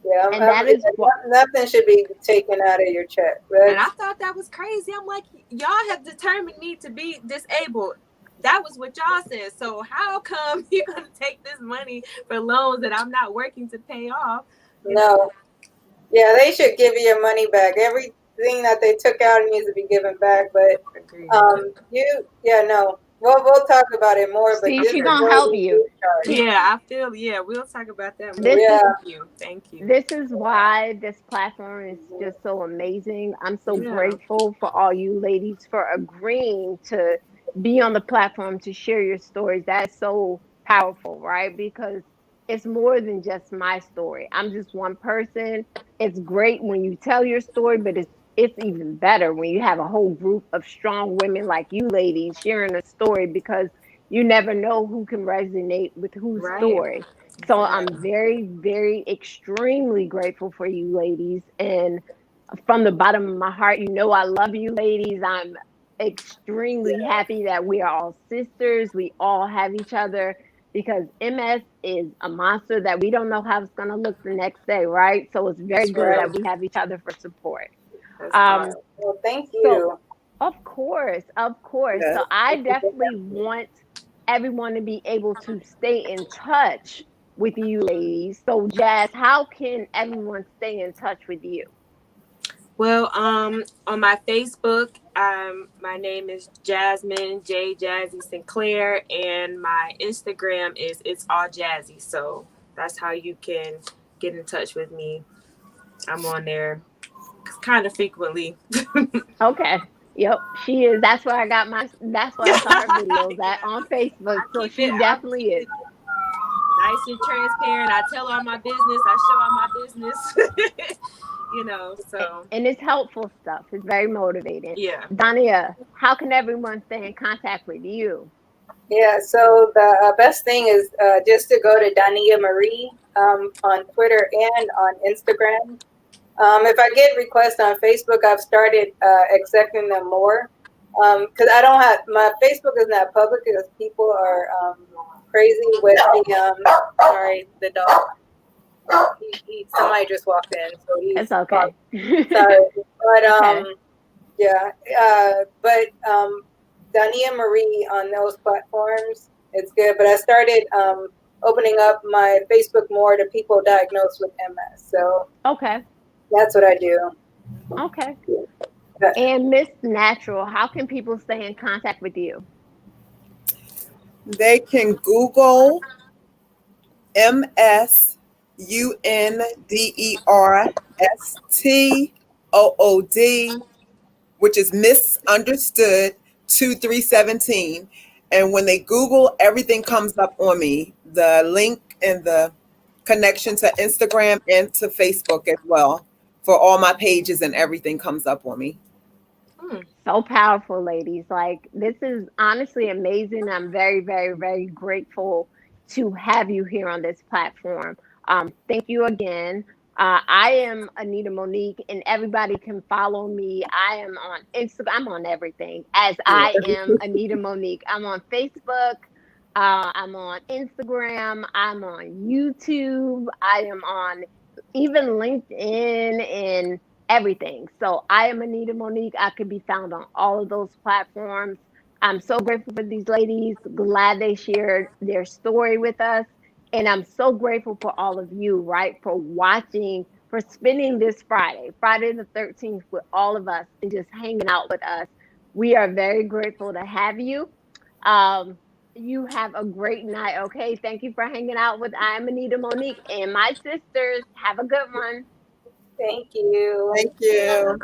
Yeah. And that is what Nothing should be taken out of your check. And I That's thought that was crazy. I'm like, y'all have determined me to be disabled. That was what y'all said. So how come you're gonna take this money for loans that I'm not working to pay off? You know, no. Yeah, they should give you your money back. Everything that they took out needs to be given back. But agreed. no. We'll talk about it more. But see, she gonna help disability you. discharge. Yeah, I feel. Yeah, we'll talk about that more. This is Yeah. Thank you. Thank you. this is why this platform is just so amazing. I'm so Yeah. grateful for all you ladies for agreeing to be on the platform to share your stories. That's so powerful, right? Because it's more than just my story. I'm just one person. It's great when you tell your story, but it's even better when you have a whole group of strong women like you ladies sharing a story because you never know who can resonate with whose Right. story. So I'm Exactly. very, very, extremely grateful for you ladies. And from the bottom of my heart, I love you ladies. I'm extremely happy that we are all sisters. We all have each other because MS is a monster that we don't know how it's going to look the next day, right? So it's very That's good Right. that real. we have each other for support. That's Um, awesome. Well, thank so, you. of course, of course. Yes. So I definitely want everyone to be able to stay in touch with you ladies. So Jazz, how can everyone stay in touch with you? Well, on my Facebook, my name is Jasmine J Jazzy Sinclair, and my Instagram is It's All Jazzy. So that's how you can get in touch with me. I'm on there kind of frequently. Okay. Yep, she is. That's where I saw her videos at Yeah, on Facebook. So she I definitely keep is. it nice and transparent. I tell all my business. I show all my business. So And it's helpful stuff. It's very motivating. yeah. Dania, how can everyone stay in contact with you? Yeah, so the best thing is just to go to Dania Marie on Twitter and on Instagram. If I get requests on Facebook, I've started accepting them more because I don't have my Facebook is not public because people are crazy with the sorry, the dog. Somebody just walked in, so It's he's okay. barking. Sorry, but Okay. yeah, but Dania Marie on those platforms. It's good, but I started opening up my Facebook more to people diagnosed with MS. So Okay. that's what I do. Okay. But And Miss Natural, how can people stay in contact with you? They can Google MSUNDERSTOOD, which is misunderstood 2317. And when they Google, everything comes up on me. The link and the connection to Instagram and to Facebook as well. For all my pages and everything comes up on me. So powerful, ladies. Like, this is honestly amazing. I'm very, very, very grateful to have you here on this platform. Thank you again. I am Anita Monique, and everybody can follow me. I am on Instagram. I'm on everything as I am Anita Monique. I'm on Facebook. I'm on Instagram. I'm on YouTube. I am on even LinkedIn and everything. So I am Anita Monique. I could be found on all of those platforms. I'm so grateful for these ladies. Glad they shared their story with us. And I'm so grateful for all of you, right, for watching, for spending this Friday the 13th, with all of us and just hanging out with us. We are very grateful to have you. Um, you have a great night. Okay. Thank you for hanging out with I am Anita Monique and my sisters. Have a good one. thank you. Thank you.